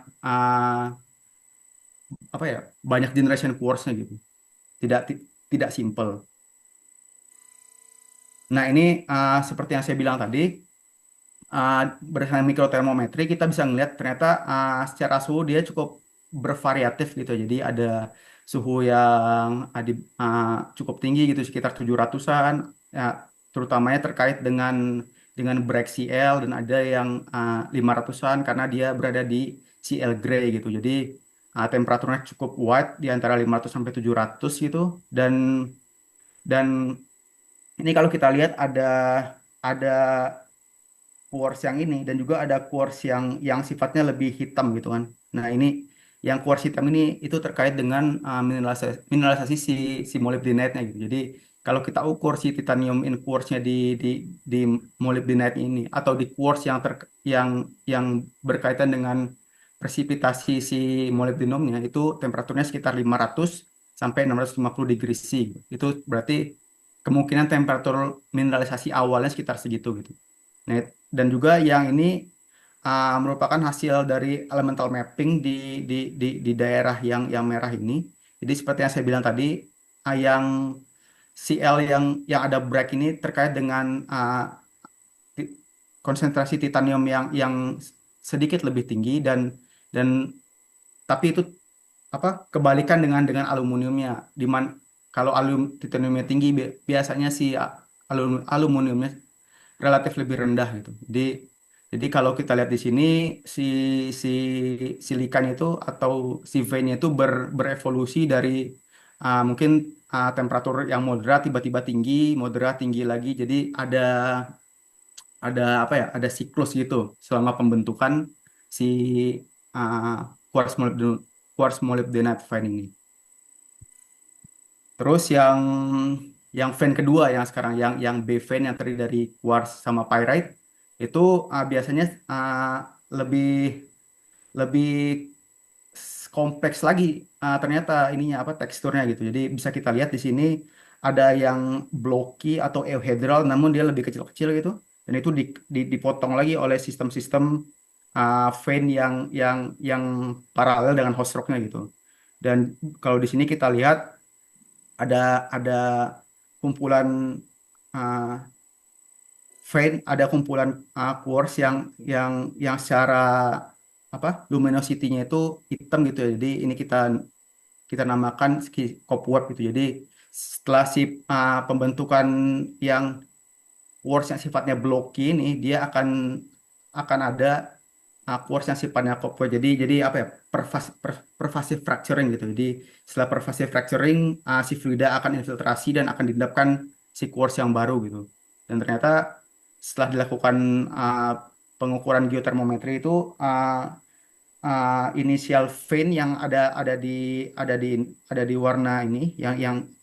S2: generation quartz-nya gitu. Tidak simple. Nah, ini seperti yang saya bilang tadi, berdasarkan mikrothermometri kita bisa melihat ternyata secara suhu dia cukup bervariatif gitu. Jadi ada suhu yang cukup tinggi gitu, sekitar 700-an, ya, terutamanya terkait dengan break CL, dan ada yang 500-an karena dia berada di CL gray gitu. Jadi temperaturnya cukup wide di antara 500 sampai 700 gitu, dan ini kalau kita lihat ada quartz yang ini, dan juga ada quartz yang sifatnya lebih hitam gitu kan. Nah, ini yang quartz hitam ini itu terkait dengan mineralisasi si molybdenite-nya gitu. Jadi kalau kita ukur si titanium in quartz-nya di molybdenite ini, atau di quartz yang berkaitan dengan presipitasi si molybdenumnya, itu temperaturnya sekitar 500 sampai 650 degree C. Itu berarti kemungkinan temperatur mineralisasi awalnya sekitar segitu gitu. Nah, dan juga yang ini merupakan hasil dari elemental mapping di daerah yang merah ini. Jadi seperti yang saya bilang tadi, yang CL yang ada break ini terkait dengan ti- konsentrasi titanium yang sedikit lebih tinggi dan tapi itu kebalikan dengan aluminiumnya, di mana kalau titaniumnya tinggi biasanya si aluminiumnya relatif lebih rendah gitu. Jadi kalau kita lihat di sini si si silikan itu atau si vein itu berevolusi dari mungkin temperatur yang moderat tiba-tiba tinggi, moderat tinggi lagi. Jadi ada ada siklus gitu selama pembentukan si uh, quartz molybdenite vein ini. Terus yang vein kedua yang sekarang yang B vein yang terdiri dari quartz sama pyrite itu biasanya lebih lebih kompleks lagi ternyata ininya teksturnya gitu. Jadi bisa kita lihat di sini ada yang blocky atau euhedral namun dia lebih kecil-kecil gitu. Dan itu dipotong lagi oleh sistem-sistem vein yang paralel dengan host rocknya gitu. Dan kalau di sini kita lihat ada kumpulan uh, vein, ada kumpulan quartz yang secara luminosity-nya itu hitam gitu ya. Jadi ini kita namakan cobweb gitu. Jadi setelah si pembentukan yang quartz yang sifatnya blocky ini, dia akan ada quartz yang sifatnya cobweb. Jadi pervasive fracturing gitu. Jadi setelah pervasive fracturing, si fluida akan infiltrasi dan akan diendapkan si quartz yang baru gitu. Dan ternyata setelah dilakukan pengukuran geotermometri itu inisial vein yang ada di warna ini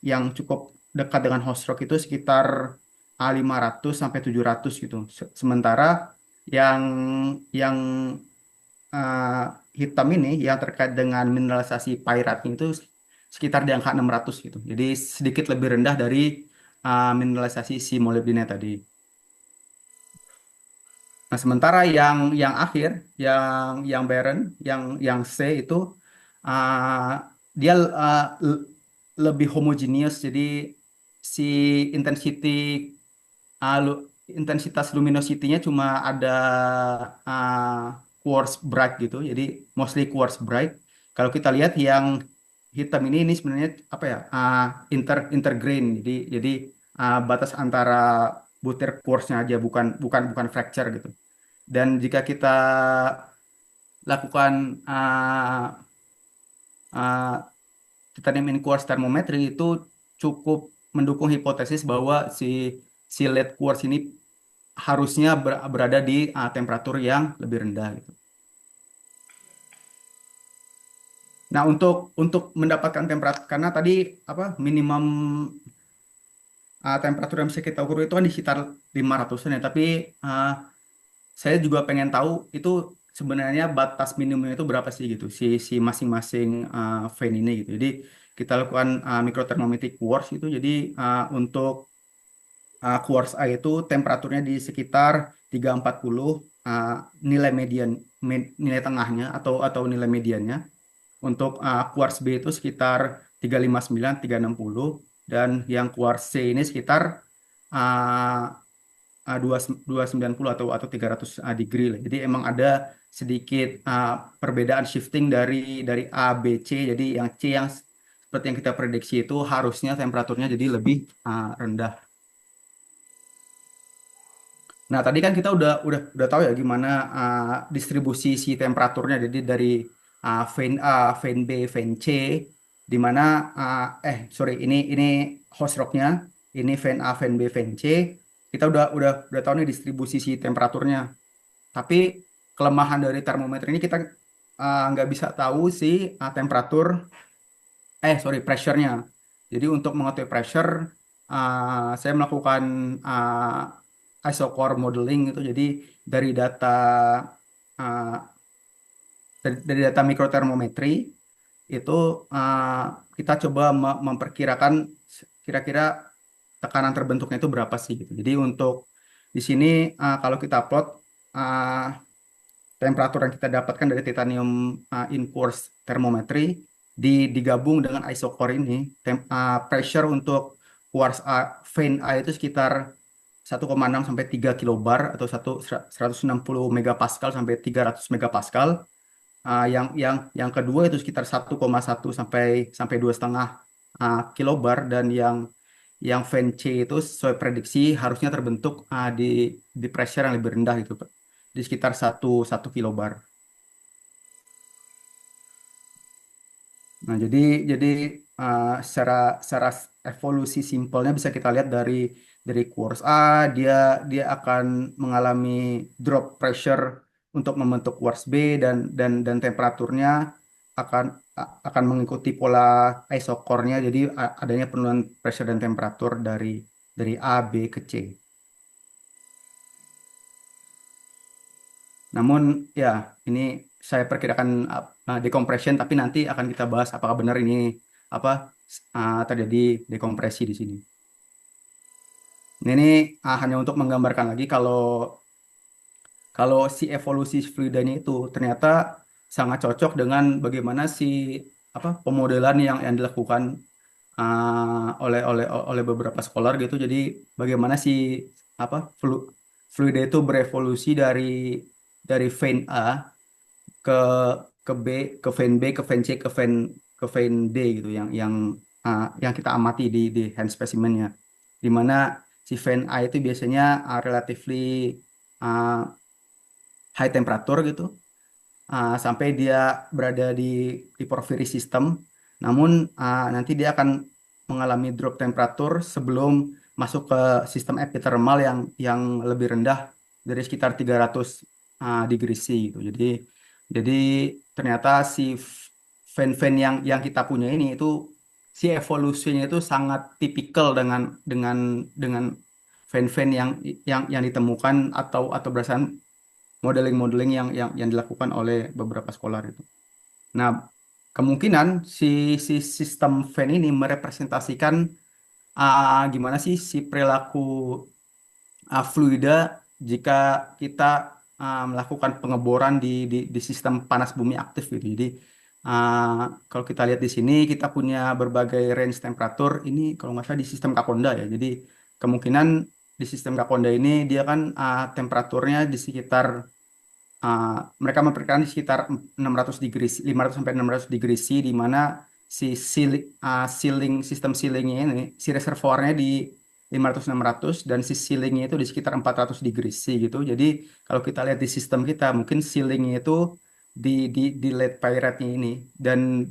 S2: yang cukup dekat dengan host rock itu sekitar 500 sampai 700 gitu. Sementara yang yang uh, hitam ini yang terkait dengan mineralisasi pyrite itu sekitar di angka 600 gitu. Jadi sedikit lebih rendah dari mineralisasi si molybdenite tadi. Nah, sementara yang akhir, yang barren, yang C itu dia lebih homogeneous. Jadi si intensity intensitas luminosity-nya cuma ada quartz bright gitu. Jadi mostly quartz bright. Kalau kita lihat yang hitam ini sebenarnya intergrain. Jadi batas antara butir quartz-nya aja bukan fracture gitu. Dan jika kita lakukan uh, titanium in quartz thermometry itu cukup mendukung hipotesis bahwa si lead quartz ini harusnya berada di temperatur yang lebih rendah gitu. Nah, untuk mendapatkan temperatur karena tadi minimum temperatur yang bisa kita ukur itu kan di sekitar 500-an ya, tapi saya juga pengen tahu itu sebenarnya batas minimumnya itu berapa sih gitu si masing-masing vein ini gitu. Jadi kita lakukan microthermometric quartz itu. Jadi untuk quartz A itu temperaturnya di sekitar 340 nilai nilai tengahnya atau nilai mediannya. Untuk quartz B itu sekitar 359 360 dan yang quartz C ini sekitar 290 atau 300 degree lah. Jadi emang ada sedikit perbedaan shifting dari A, B, C. Jadi yang C yang seperti yang kita prediksi itu harusnya temperaturnya jadi lebih rendah. Nah, tadi kan kita udah tahu ya gimana distribusi si temperaturnya. Jadi dari vein A, vein B, vein C, di mana sorry ini host rocknya, ini vein A, vein B, vein C. Kita udah tahu nih distribusi si temperaturnya. Tapi kelemahan dari termometer ini kita nggak bisa tahu si temperatur pressure-nya. Jadi untuk mengetahui pressure saya melakukan isocore modeling itu. Jadi dari data uh, dari data mikrotermometri itu kita coba memperkirakan kira-kira tekanan terbentuknya itu berapa sih gitu. Jadi untuk Di sini kalau kita plot uh, temperatur yang kita dapatkan dari titanium in-course thermometry digabung dengan isocore ini, pressure untuk quartz vein A itu sekitar 1,6 sampai 3 kilobar atau 160 megapascal sampai 300 megapascal. Yang kedua itu sekitar 1,1 sampai sampai 2,5 kilobar, dan yang vein C itu sesuai prediksi harusnya terbentuk di pressure yang lebih rendah itu, Pak, di sekitar 1 kilobar. Nah, jadi secara secara evolusi simpelnya bisa kita lihat dari quartz A, dia dia akan mengalami drop pressure untuk membentuk quartz B, dan temperaturnya akan akan mengikuti pola isokornya. Jadi adanya penurunan pressure dan temperatur dari A, B ke C. Namun ya, ini saya perkirakan decompression, tapi nanti akan kita bahas apakah benar ini apa terjadi dekompresi di sini. Ini hanya untuk menggambarkan lagi kalau kalau si evolusi fluidanya itu ternyata sangat cocok dengan bagaimana si pemodelan yang dilakukan oleh beberapa scholar gitu. Jadi bagaimana si fluida itu berevolusi dari vein A ke ke B, ke vein B, ke vein C, ke vein D gitu, yang kita amati di hand specimennya, di mana si vein A itu biasanya relatively uh, high temperature gitu, sampai dia berada di porphyry system. Namun nanti dia akan mengalami drop temperatur sebelum masuk ke sistem epithermal yang lebih rendah dari sekitar 300 degree C gitu. Jadi ternyata si fan-fan yang kita punya ini itu si evolusinya itu sangat tipikal dengan fan-fan yang ditemukan atau berdasarkan modeling-modeling yang dilakukan oleh beberapa scholar itu. Nah, kemungkinan si sistem fan ini merepresentasikan gimana sih si perilaku fluida jika kita melakukan pengeboran di sistem panas bumi aktif gitu. Jadi kalau kita lihat di sini kita punya berbagai range temperatur. Ini kalau nggak salah di sistem Kakonda ya. Jadi kemungkinan di sistem Kakonda ini dia kan temperaturnya di sekitar mereka memperkirakan di sekitar 600 degree, 500 sampai 600 degree C, di mana si sistem sealingnya ini, si reservoirnya di 500-600, dan si sealingnya itu di sekitar 400 degree C gitu. Jadi kalau kita lihat di sistem kita, mungkin sealingnya itu di lead pyrite ini, dan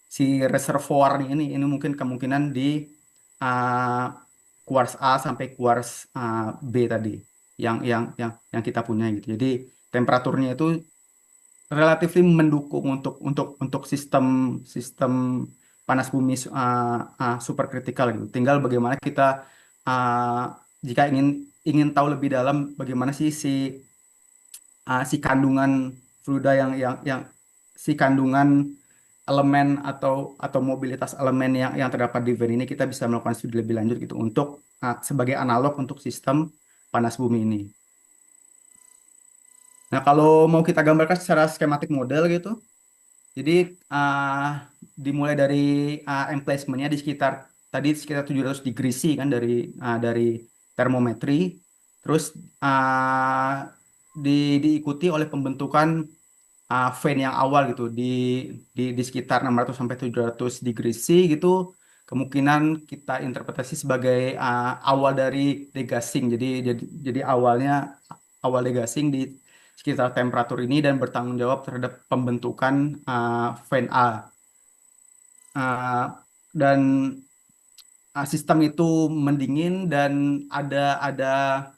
S2: si reservoirnya ini mungkin kemungkinan di uh, quartz A sampai quartz B tadi yang kita punya gitu. Jadi temperaturnya itu relatif mendukung untuk sistem sistem panas bumi superkritikal gitu. Tinggal bagaimana kita jika ingin tahu lebih dalam bagaimana sih si kandungan fluida yang si kandungan elemen atau mobilitas elemen yang terdapat di vein ini, kita bisa melakukan studi lebih lanjut gitu untuk sebagai analog untuk sistem panas bumi ini. Nah, kalau mau kita gambarkan secara skematik model gitu, jadi dimulai dari emplacementnya di sekitar tadi sekitar 700 degree C kan dari termometri, terus diikuti oleh pembentukan vein yang awal gitu di sekitar 600 sampai 700 degree C gitu. Kemungkinan kita interpretasi sebagai awal dari degassing. Jadi awal degassing di sekitar temperatur ini dan bertanggung jawab terhadap pembentukan vein A. Dan sistem itu mendingin dan ada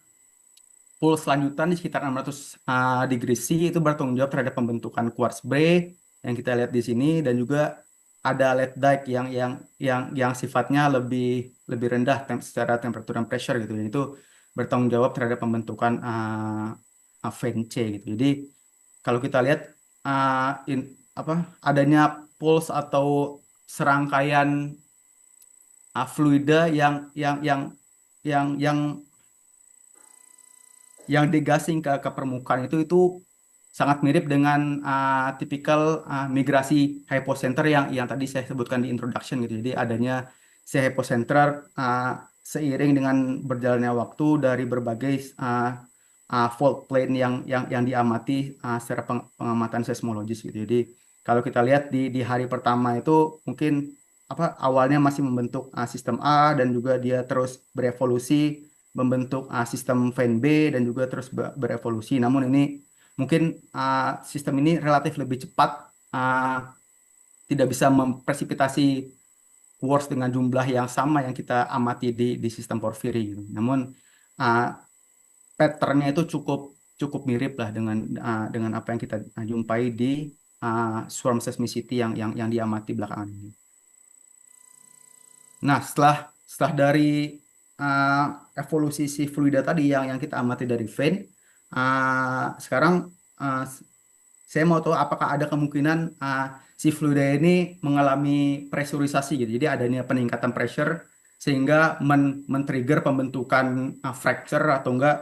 S2: pulse lanjutan di sekitar 600 degree C, itu bertanggung jawab terhadap pembentukan quartz B yang kita lihat di sini, dan juga ada lead dike yang sifatnya lebih rendah secara temperatur dan pressure gitu. Itu bertanggung jawab terhadap pembentukan vein C gitu. Jadi kalau kita lihat adanya pulse atau serangkaian fluida yang yang digasing ke permukaan itu sangat mirip dengan tipikal migrasi hypocenter yang tadi saya sebutkan di introduction gitu. Jadi adanya si hypocenter seiring dengan berjalannya waktu dari berbagai fault plane yang diamati secara pengamatan seismologis gitu. Jadi kalau kita lihat di hari pertama itu mungkin awalnya masih membentuk sistem A dan juga dia terus berevolusi membentuk sistem vein B dan juga terus berevolusi. Namun ini mungkin sistem ini relatif lebih cepat, tidak bisa mempresipitasi quartz dengan jumlah yang sama yang kita amati di sistem porfiri gitu. Namun uh, patternnya itu cukup cukup mirip lah dengan apa yang kita jumpai di swarm seismicity yang diamati belakangan ini. Nah, setelah dari evolusi si fluida tadi yang kita amati dari vein, sekarang saya mau tahu apakah ada kemungkinan si fluida ini mengalami presurisasi gitu. Jadi adanya peningkatan pressure sehingga men-trigger pembentukan fracture atau enggak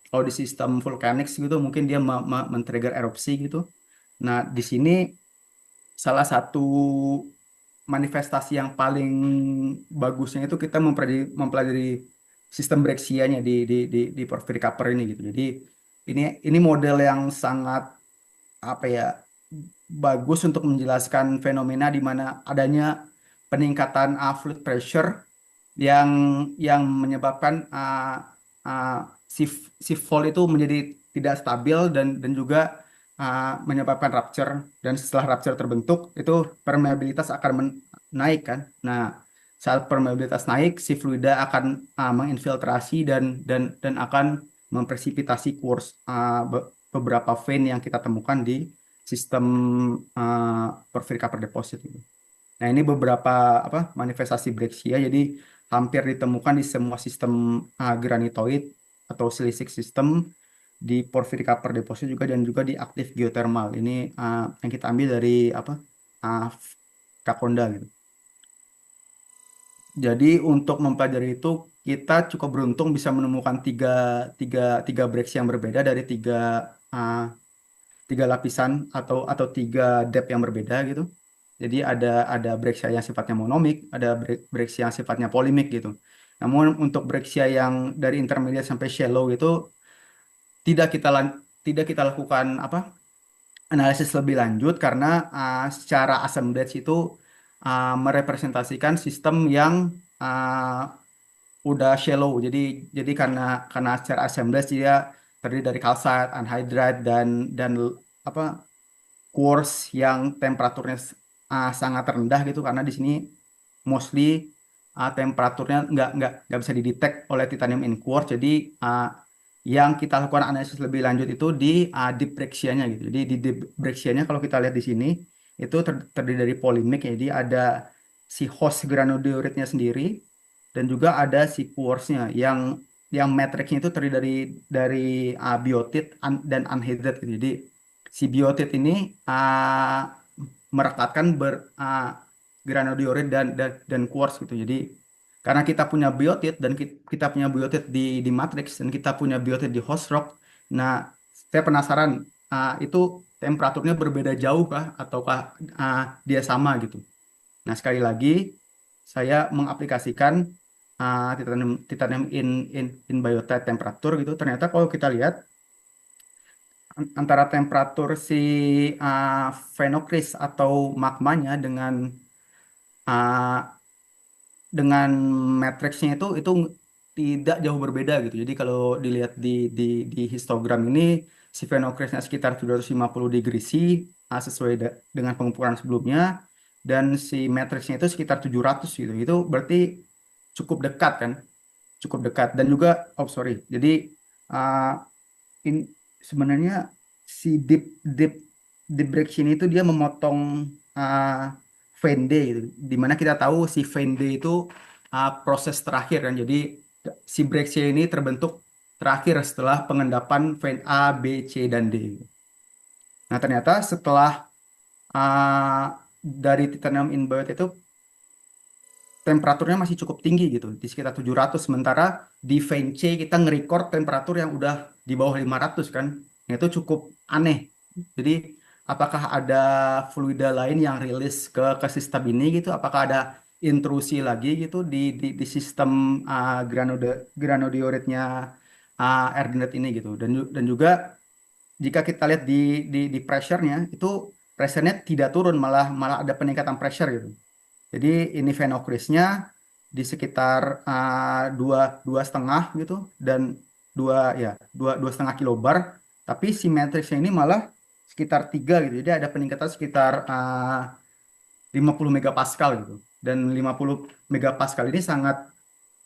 S2: kalau di sistem vulcanics gitu mungkin dia men-trigger erupsi gitu. Nah, di sini salah satu manifestasi yang paling bagusnya itu kita mempelajari sistem breksianya di porphyry copper ini gitu. Jadi ini model yang sangat apa ya bagus untuk menjelaskan fenomena di mana adanya peningkatan fluid pressure yang menyebabkan si fault itu menjadi tidak stabil dan juga menyebabkan rupture, dan setelah rupture terbentuk itu permeabilitas akan naik kan. Nah, saat permeabilitas naik si fluida akan menginfiltrasi dan akan mempresipitasi quartz beberapa vein yang kita temukan di sistem porphyry copper deposit itu. Nah, ini beberapa manifestasi breccia, jadi hampir ditemukan di semua sistem granitoid atau silicic system, di porphyry copper deposit juga, dan juga di aktif geothermal. Ini yang kita ambil dari Kakonda gitu. Jadi untuk mempelajari itu kita cukup beruntung bisa menemukan tiga breccia yang berbeda dari tiga lapisan atau tiga depth yang berbeda gitu. Jadi ada breccia yang sifatnya monomik, ada breccia yang sifatnya polimik gitu. Namun untuk breccia yang dari intermediate sampai shallow itu tidak kita lakukan analisis lebih lanjut karena secara assemblage itu merepresentasikan sistem yang udah shallow. Jadi karena secara assemblage dia terdiri dari calcite, anhydrite dan quartz yang temperaturnya sangat rendah gitu, karena di sini mostly temperaturnya nggak bisa didetek oleh titanium in quartz. Jadi yang kita lakukan analisis lebih lanjut itu di deep breccia-nya gitu. Jadi di deep breccia-nya kalau kita lihat di sini itu terdiri dari polimik, jadi ada si host granodioritnya sendiri dan juga ada si quartz-nya yang matrixnya itu terdiri dari biotit dan anhydrite gitu. Jadi si biotit ini merekatkan granodiorit dan quartz gitu. Jadi karena kita punya biotit dan kita punya biotit di matrix dan kita punya biotit di host rock. Nah, saya penasaran itu temperaturnya berbeda jauh kah ataukah dia sama gitu. Nah, sekali lagi saya mengaplikasikan titanium in biotite temperatur gitu. Ternyata kalau kita lihat antara temperatur si phenocryst atau magmanya uh, dengan matriksnya itu tidak jauh berbeda gitu. Jadi kalau dilihat di histogram ini si phenocryst-nya sekitar 750 degree C sesuai dengan pengukuran sebelumnya, dan si matriksnya itu sekitar 700 gitu. Itu berarti cukup dekat kan? Cukup dekat, dan juga Jadi sebenarnya si deep breccia itu dia memotong vein D gitu. Dimana kita tahu si vein D itu proses terakhir kan. Jadi si breccia ini terbentuk terakhir setelah pengendapan vein A, B, C, dan D. Nah, ternyata setelah dari titanium in biotite itu temperaturnya masih cukup tinggi gitu, di sekitar 700. Sementara di vein C kita nge-record temperatur yang udah di bawah 500 kan. Nah, itu cukup aneh. Jadi apakah ada fluida lain yang rilis ke sistem ini gitu? Apakah ada intrusi lagi gitu di sistem granodioritnya Erdenet ini gitu? Dan juga jika kita lihat di pressure-nya itu pressure-nya tidak turun, malah malah ada peningkatan pressure gitu. Jadi ini venokrisnya di sekitar dua dua setengah gitu, dan dua setengah kilobar, tapi si matriksnya ini malah sekitar 3 gitu. Jadi ada peningkatan sekitar 50 megapascal gitu. Dan 50 megapascal ini sangat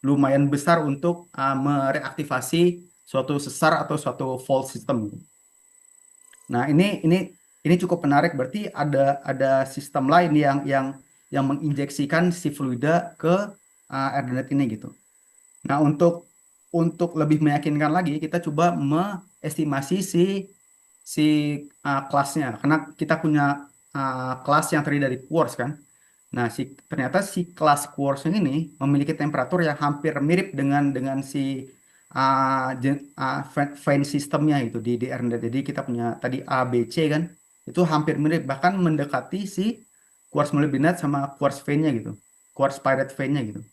S2: lumayan besar untuk mereaktivasi suatu sesar atau suatu fault system gitu. Nah, ini cukup menarik. Berarti ada sistem lain yang menginjeksikan si fluida ke Erdenet ini gitu. Nah, untuk lebih meyakinkan lagi, kita coba mengestimasi si kelasnya, karena kita punya kelas yang terdiri dari quartz kan. Nah, ternyata si kelas quartz ini memiliki temperatur yang hampir mirip dengan si vein sistemnya itu di Erdenet. Jadi kita punya tadi A, B, C kan, itu hampir mirip, bahkan mendekati si quartz molybdenate sama quartz veinnya gitu, quartz pyrite veinnya gitu,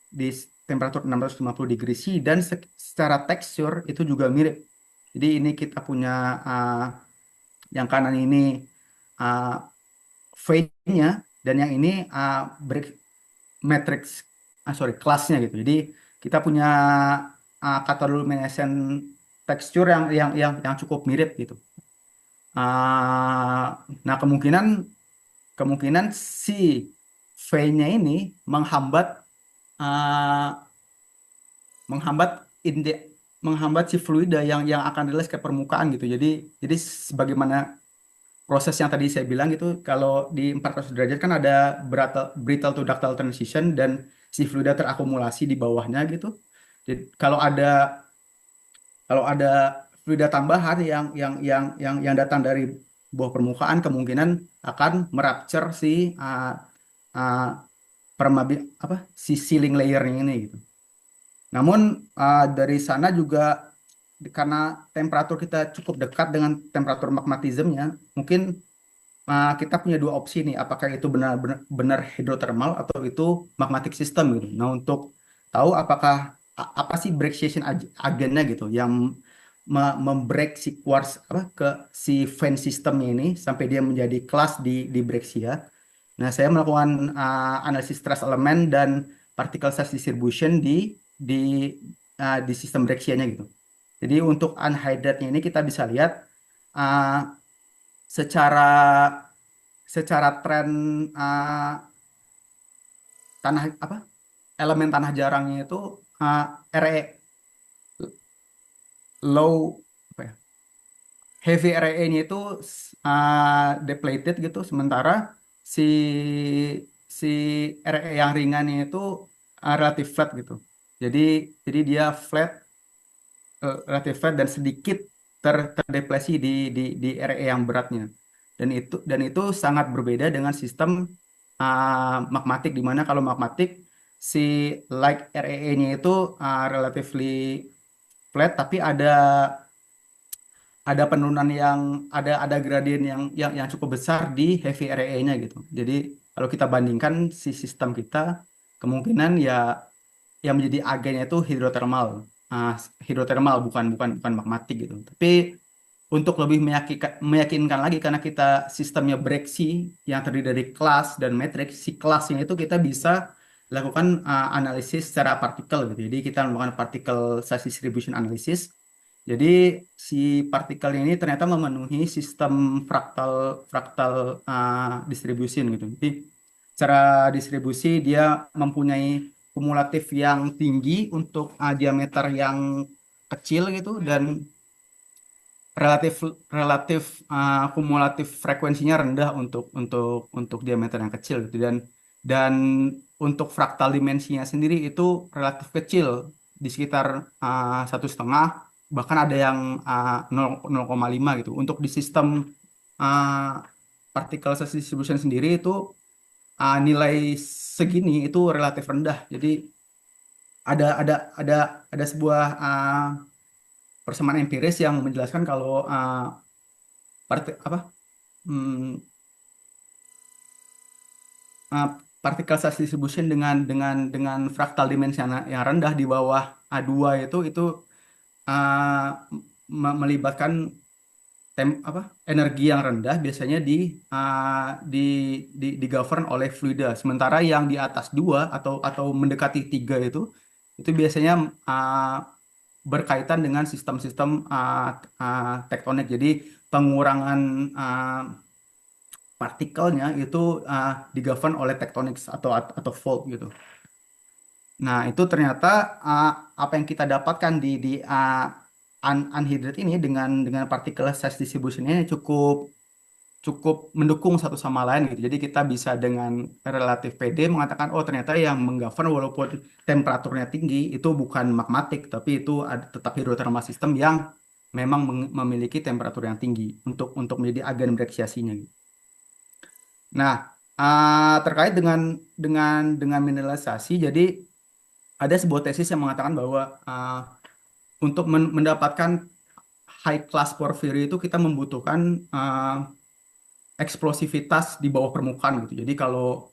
S2: di temperatur 650 degree C, dan secara tekstur itu juga mirip. Jadi ini kita punya yang kanan ini uh, veinnya, dan yang ini break matrix kelasnya gitu. Jadi kita punya cathodoluminescent tekstur yang cukup mirip gitu. Nah, kemungkinan si V-nya ini menghambat uh, menghambat inde- menghambat si fluida yang akan rilis ke permukaan gitu. Jadi sebagaimana proses yang tadi saya bilang gitu, kalau di 400 derajat kan ada brittle to ductile transition, dan si fluida terakumulasi di bawahnya gitu. Jadi kalau ada fluida tambahan yang datang dari bawah permukaan, kemungkinan akan merapture si uh, si sealing layer-nya ini gitu. Namun dari sana juga, karena temperatur kita cukup dekat dengan temperatur magmatismnya, mungkin kita punya dua opsi nih, apakah itu benar hidrotermal atau itu magmatic system gitu. Nah, untuk tahu apa sih brecciation agennya gitu yang membreak si quartz ke si vein systemnya ini sampai dia menjadi kelas di brexia. Nah, saya melakukan analisis stress element dan particle size distribution di di sistem brexianya gitu. Jadi untuk anhydride-nya ini kita bisa lihat uh, secara tren tanah elemen tanah jarangnya itu RE low heavy RE-nya itu depleted gitu, sementara si si RE yang ringannya itu relatif flat gitu. Jadi dia relatif flat dan sedikit terdeplesi di RE yang beratnya. Dan itu sangat berbeda dengan sistem magmatik, di mana kalau magmatik si like RE-nya itu relatively flat, tapi ada penurunan ada gradien yang cukup besar di heavy RE-nya gitu. Jadi kalau kita bandingkan si sistem kita, kemungkinan yang menjadi agennya itu hidrotermal, bukan magmatik gitu. Tapi untuk lebih meyakinkan lagi, karena kita sistemnya breaksi yang terdiri dari kelas dan matrix, si kelasnya itu kita bisa lakukan analisis secara partikel gitu. Jadi kita melakukan particle size distribution analysis. Jadi si partikel ini ternyata memenuhi sistem fraktal distribution gitu. Jadi secara distribusi dia mempunyai kumulatif yang tinggi untuk diameter yang kecil gitu, dan relatif relatif kumulatif frekuensinya rendah untuk diameter yang kecil gitu, dan untuk fraktal dimensinya sendiri itu relatif kecil, di sekitar 1,5, bahkan ada yang 0,5 gitu. Untuk di sistem particle size distribution sendiri itu nilai segini itu relatif rendah. Jadi ada ada ada ada sebuah persamaan empiris yang menjelaskan kalau apa hmm, uh, particle size distribution dengan fraktal dimensi yang rendah di bawah A2 itu uh, melibatkan energi yang rendah biasanya di govern oleh fluida. Sementara yang di atas 2 atau mendekati 3 itu biasanya berkaitan dengan sistem-sistem tektonik. Jadi pengurangan partikelnya itu digovern oleh tectonics atau fault gitu. Nah, itu ternyata apa yang kita dapatkan di unhidred ini dengan particle size distribution-nya cukup cukup mendukung satu sama lain gitu. Jadi kita bisa dengan relatif pede mengatakan oh ternyata yang menggovern walaupun temperaturnya tinggi itu bukan magmatik tapi itu tetap hidrothermal system yang memang memiliki temperatur yang tinggi untuk menjadi agen breksiasinya gitu. Nah, terkait dengan mineralisasi, jadi ada sebuah tesis yang mengatakan bahwa untuk mendapatkan high class porphyry itu kita membutuhkan eksplosivitas di bawah permukaan gitu. Jadi kalau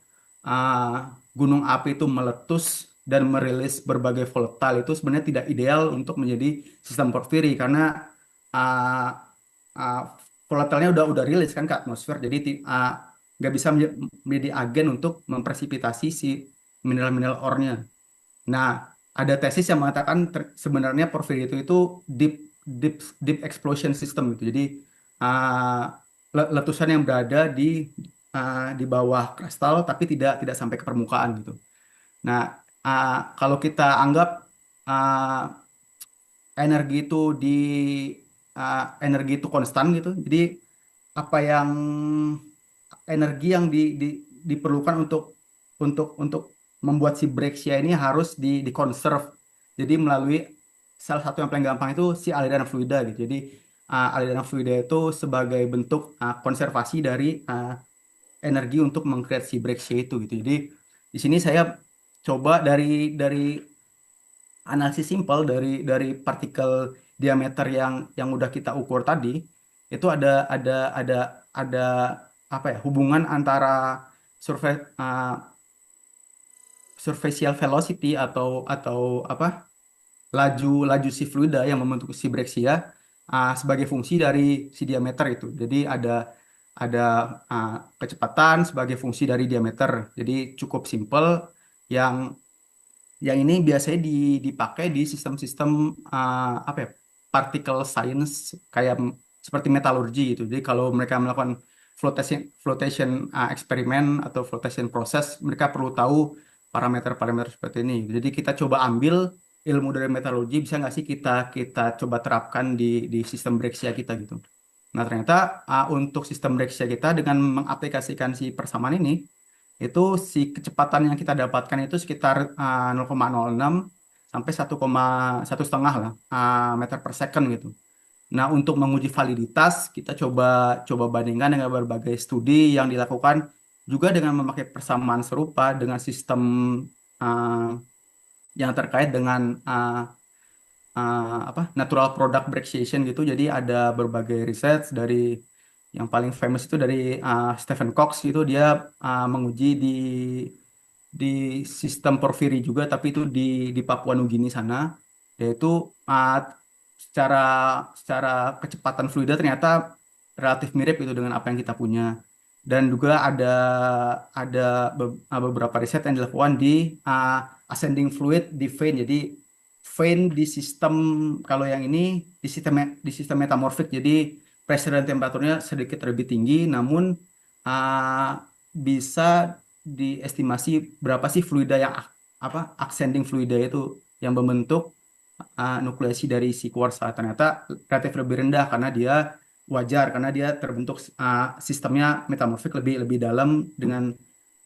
S2: gunung api itu meletus dan merilis berbagai volatile itu sebenarnya tidak ideal untuk menjadi sistem porphyry karena uh, uh, volatilnya udah rilis kan ke atmosfer. Jadi nggak bisa menjadi agen untuk mempresipitasi si mineral-mineral ore-nya. Nah, ada tesis yang mengatakan sebenarnya porphyry itu deep deep explosion system gitu. Jadi uh, letusan yang berada di bawah kristal tapi tidak sampai ke permukaan gitu. Nah, kalau kita anggap uh, energi itu energi itu konstan gitu. Jadi apa yang energi yang diperlukan untuk membuat si Brexia ini harus di conserve. Jadi melalui salah satu yang paling gampang itu si aliran fluida gitu. Jadi aliran fluida itu sebagai bentuk konservasi dari energi untuk mengcreate si Brexia itu gitu. Jadi di sini saya coba dari analisis simpel dari partikel diameter yang udah kita ukur tadi itu ada apa ya hubungan antara surface superficial velocity atau apa laju si fluida yang membentuk si Brexia sebagai fungsi dari si diameter itu. Jadi ada kecepatan sebagai fungsi dari diameter. Jadi cukup simpel yang ini biasanya dipakai di sistem-sistem apa ya particle science kayak seperti metalurgi gitu. Jadi kalau mereka melakukan flotation eksperimen atau flotation proses, mereka perlu tahu parameter-parameter seperti ini. Jadi kita coba ambil ilmu dari metalurgi, bisa nggak sih kita coba terapkan di sistem Brexia kita gitu. Nah ternyata untuk sistem Brexia kita dengan mengaplikasikan si persamaan ini, itu si kecepatan yang kita dapatkan itu sekitar 0,06 sampai 1,5 lah meter per second gitu. Nah, untuk menguji validitas, kita coba bandingkan dengan berbagai studi yang dilakukan juga dengan memakai persamaan serupa dengan sistem yang terkait dengan apa natural product Brexciation gitu. Jadi ada berbagai riset dari yang paling famous itu dari Stephen Cox gitu. Dia menguji di sistem porphyry juga, tapi itu di Papua Nugini sana, yaitu secara kecepatan fluida ternyata relatif mirip itu dengan apa yang kita punya. Dan juga ada beberapa riset yang dilakukan di ascending fluid di vein. Jadi vein di sistem kalau yang ini di sistem metamorfik. Jadi pressure dan temperaturnya sedikit lebih tinggi, namun bisa diestimasi berapa sih fluida yang ascending fluida itu yang membentuk nukleasi dari si kuarsa. Ternyata relatif lebih rendah karena dia wajar karena dia terbentuk sistemnya metamorfik lebih dalam dengan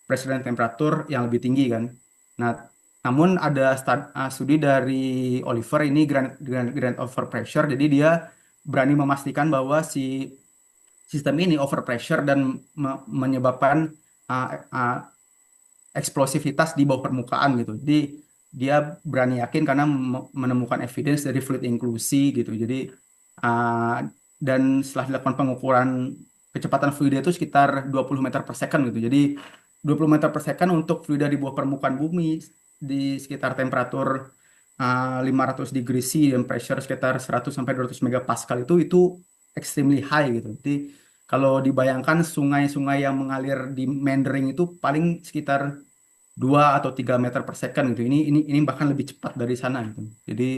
S2: pressure dan temperatur yang lebih tinggi kan. Nah, namun ada studi dari Oliver ini gradient overpressure. Jadi dia berani memastikan bahwa si sistem ini overpressure dan menyebabkan eksplosivitas di bawah permukaan gitu. Jadi dia berani yakin karena menemukan evidence dari fluid inklusi gitu. Jadi uh, dan setelah dilakukan pengukuran kecepatan fluida itu sekitar 20 meter per second gitu. Jadi 20 meter per second untuk fluida di bawah permukaan bumi di sekitar temperatur 500 degree C dan pressure sekitar 100 sampai 200 megapascal itu extremely high gitu. Jadi kalau dibayangkan sungai-sungai yang mengalir di Meandering itu paling sekitar 2 atau 3 meter per second gitu. Ini bahkan lebih cepat dari sana gitu. Jadi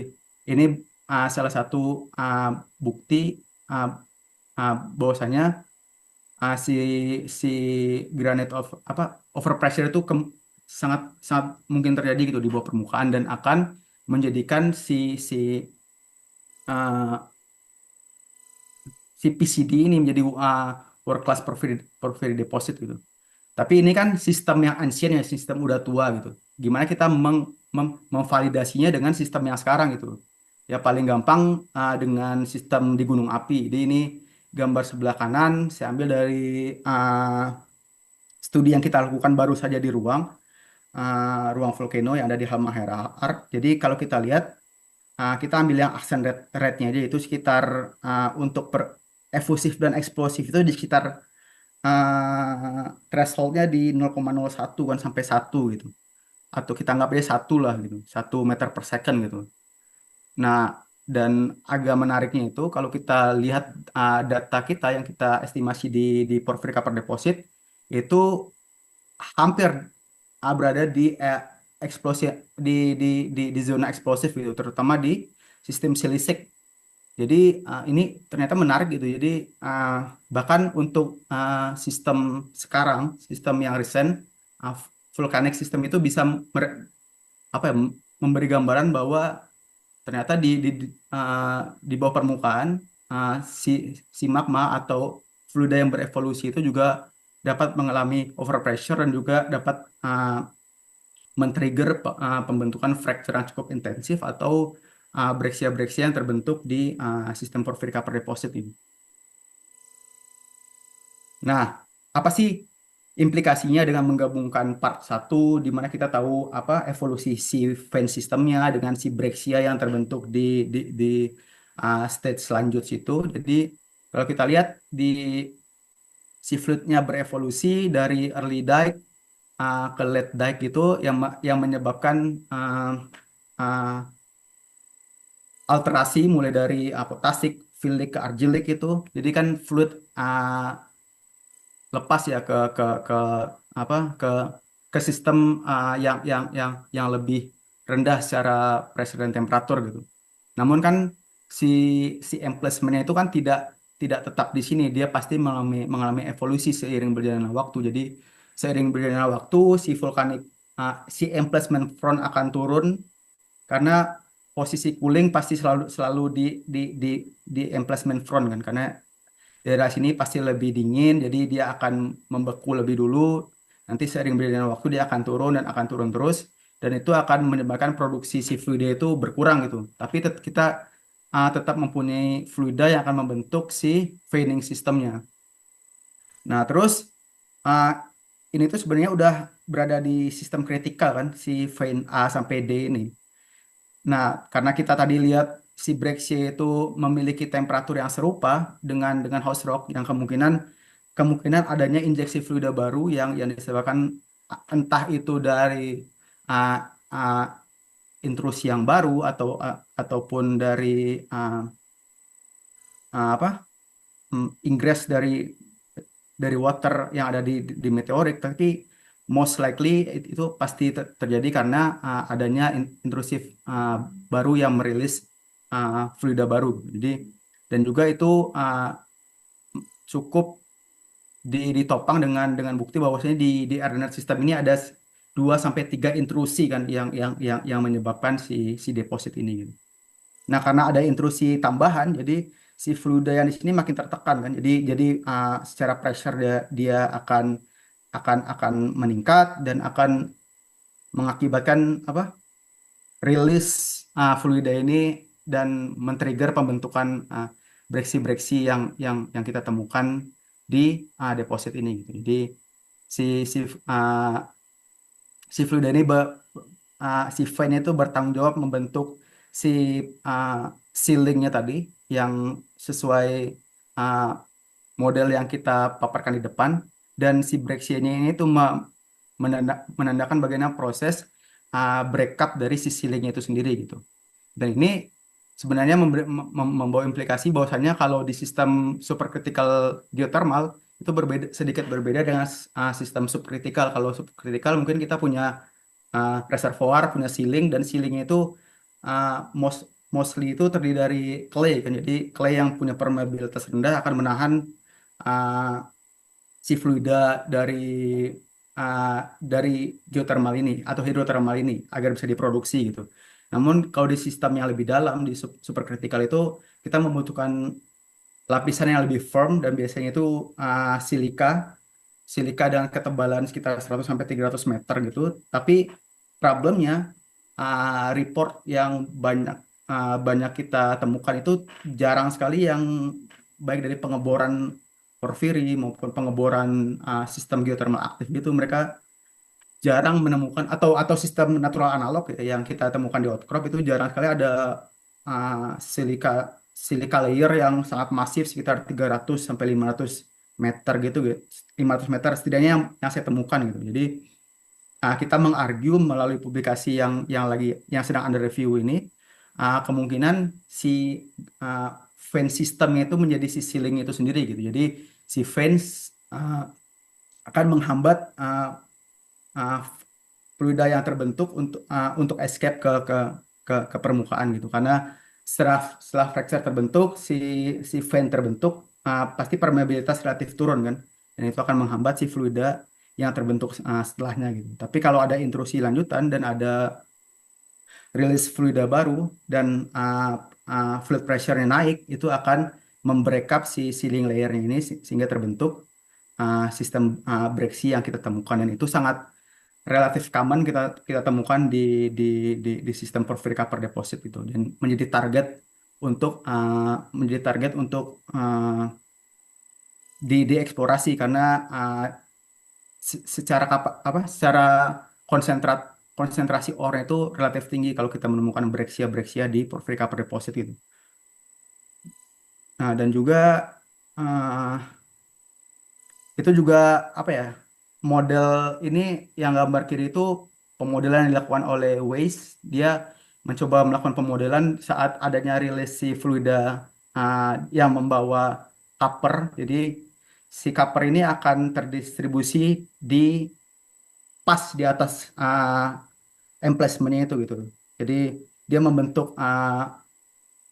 S2: ini salah satu bukti uh, bahwasanya si si granite of apa overpressure itu sangat sangat mungkin terjadi gitu di bawah permukaan dan akan menjadikan si uh, si PCD ini menjadi world class porphyry deposit gitu. Tapi ini kan sistem yang ancient ya, sistem udah tua gitu. Gimana kita memvalidasinya dengan sistem yang sekarang gitu. Ya paling gampang dengan sistem di gunung api. Jadi ini gambar sebelah kanan saya ambil dari studi yang kita lakukan baru saja di ruang volcano yang ada di Halmahera Arc. Jadi kalau kita lihat kita ambil yang accent rate-nya aja itu sekitar untuk per efusif dan eksplosif itu di sekitar thresholdnya di 0,01 kan sampai 1 gitu. Atau kita anggap aja 1 lah gitu, 1 meter per second gitu. Nah, dan agak menariknya itu kalau kita lihat data kita yang kita estimasi di porphyry copper deposit itu hampir berada di eksplosi di zona eksplosif gitu, terutama di sistem silisik. Jadi ini ternyata menarik gitu. Jadi bahkan untuk sistem sekarang, sistem yang recent, volcanic system itu bisa apa ya, memberi gambaran bahwa ternyata di bawah permukaan si magma atau fluida yang berevolusi itu juga dapat mengalami overpressure dan juga dapat men-trigger pembentukan fracture yang cukup intensif atau breksia-breksia yang terbentuk di sistem porphyry copper deposit ini. Nah, apa sih implikasinya dengan menggabungkan part 1 di mana kita tahu apa evolusi si vein sistemnya dengan si breksia yang terbentuk di stage selanjutnya itu. Jadi kalau kita lihat di si fluidnya berevolusi dari early dike ke late dike gitu yang menyebabkan uh, alterasi mulai dari potasik, fluidik ke argilik itu. Jadi kan fluid lepas ya ke apa ke sistem yang lebih rendah secara pressure dan temperatur gitu. Namun kan si si emplacement-nya itu kan tidak tetap di sini, dia pasti mengalami evolusi seiring berjalannya waktu. Jadi seiring berjalannya waktu si vulkanik si emplacement front akan turun karena posisi cooling pasti selalu di emplacement front kan karena daerah sini pasti lebih dingin jadi dia akan membeku lebih dulu nanti seiring berjalannya waktu dia akan turun dan akan turun terus dan itu akan menyebabkan produksi si fluida itu berkurang gitu tapi kita tetap mempunyai fluida yang akan membentuk si veining sistemnya. Nah terus uh, ini tuh sebenarnya udah berada di sistem kritikal kan si vein A sampai D ini. Nah, karena kita tadi lihat si Brexit itu memiliki temperatur yang serupa dengan host rock yang kemungkinan adanya injeksi fluida baru yang disebabkan entah itu dari uh, uh, intrusi yang baru ataupun dari apa ingress dari water yang ada di meteorit tapi most likely itu pasti terjadi karena adanya intrusif baru yang merilis fluida baru. Jadi dan juga itu cukup ditopang dengan bukti bahwasanya di RNR sistem ini ada 2 sampai 3 intrusi kan yang menyebabkan si deposit ini gitu. Nah, karena ada intrusi tambahan jadi si fluida yang di sini makin tertekan kan. Jadi secara pressure dia akan meningkat dan akan mengakibatkan apa rilis fluida ini dan men-trigger pembentukan breksi-breksi yang kita temukan di deposit ini gitu. Jadi si si fluida ini si fan itu bertanggung jawab membentuk si sealingnya tadi yang sesuai uh, model yang kita paparkan di depan, dan si Brexia-nya ini tuh menandakan bagaimana proses breakup dari si sealingnya itu sendiri gitu. Dan ini sebenarnya membawa implikasi bahwasannya kalau di sistem supercritical geothermal itu sedikit berbeda dengan sistem subcritical. Kalau subcritical mungkin kita punya reservoir, punya sealing, dan sealingnya itu uh, mostly itu terdiri dari clay kan. Jadi clay yang punya permeabilitas rendah akan menahan uh, si fluida dari uh, dari geothermal ini atau hidrotermal ini agar bisa diproduksi gitu. Namun kalau di sistem yang lebih dalam di supercritical itu kita membutuhkan lapisan yang lebih firm, dan biasanya itu silika silika dengan ketebalan sekitar 100 sampai 300 meter gitu. Tapi problemnya report yang banyak kita temukan itu jarang sekali yang baik dari pengeboran porfiri maupun pengeboran sistem geothermal aktif gitu, mereka jarang menemukan, atau sistem natural analog ya, yang kita temukan di outcrop itu jarang sekali ada silika silika layer yang sangat masif sekitar 300 sampai 500 meter gitu, 500 meter setidaknya yang saya temukan gitu. Jadi kita mengargue melalui publikasi yang sedang under review ini, kemungkinan si uh, fan systemnya itu menjadi si sealing itu sendiri gitu. Jadi si fans akan menghambat uh, fluida yang terbentuk untuk escape ke permukaan gitu, karena setelah fracture terbentuk, si fan terbentuk, pasti permeabilitas relatif turun kan, dan itu akan menghambat si fluida yang terbentuk setelahnya gitu. Tapi kalau ada intrusi lanjutan dan ada rilis fluida baru dan fluid pressure-nya naik, itu akan membreakup si sealing layer-nya ini sehingga terbentuk sistem Brexia yang kita temukan, dan itu sangat relatif common kita temukan di sistem porphyry copper deposit itu, dan menjadi target untuk dieksplorasi karena secara konsentrasi ore itu relatif tinggi kalau kita menemukan Brexia di porphyry copper deposit itu. Nah, dan juga uh, itu juga apa ya, model ini yang gambar kiri itu pemodelan yang dilakukan oleh Waze. Dia mencoba melakukan pemodelan saat adanya rilis si fluida yang membawa copper. Jadi si copper ini akan terdistribusi di pas di atas emplacement-nya itu gitu. Jadi dia membentuk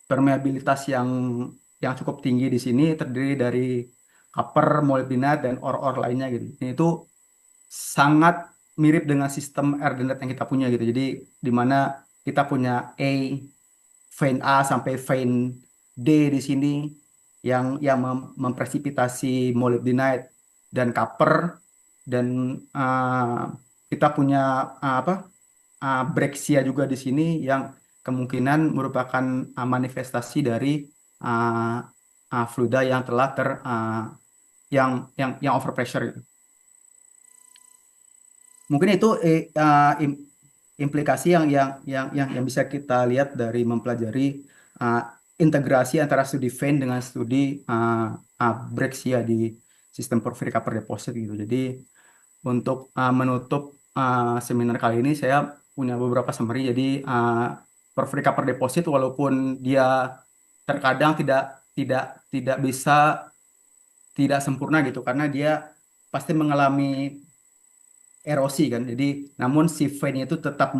S2: permeabilitas yang cukup tinggi di sini, terdiri dari copper, molybdenite, dan or lainnya gitu. Ini itu sangat mirip dengan sistem Ardenite yang kita punya gitu. Jadi di mana kita punya vein A sampai vein D di sini yang mempresipitasi molybdenite dan copper, dan kita punya Brexia juga di sini yang kemungkinan merupakan manifestasi dari fluida yang telah yang overpressure gitu. Mungkin itu implikasi yang bisa kita lihat dari mempelajari integrasi antara studi vein dengan studi Brexia di sistem porphyry copper deposit gitu. Jadi untuk menutup seminar kali ini, saya punya beberapa summary. Jadi porphyry copper deposit walaupun dia terkadang tidak bisa tidak sempurna gitu, karena dia pasti mengalami erosi kan. Jadi namun si vein itu tetap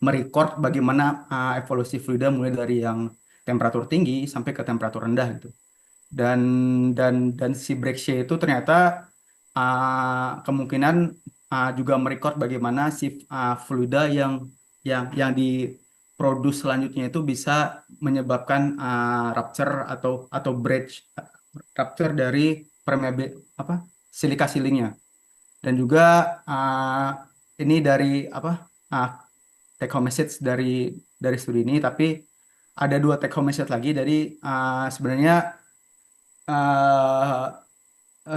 S2: merecord bagaimana evolusi fluida mulai dari yang temperatur tinggi sampai ke temperatur rendah gitu. Dan si Brexia itu ternyata kemungkinan juga merecord bagaimana si fluida yang diproduksi selanjutnya itu bisa menyebabkan rupture atau breach, rupture dari silika sealingnya. Dan juga ini dari take home message dari studi ini, tapi ada 2 take home message lagi. Jadi sebenarnya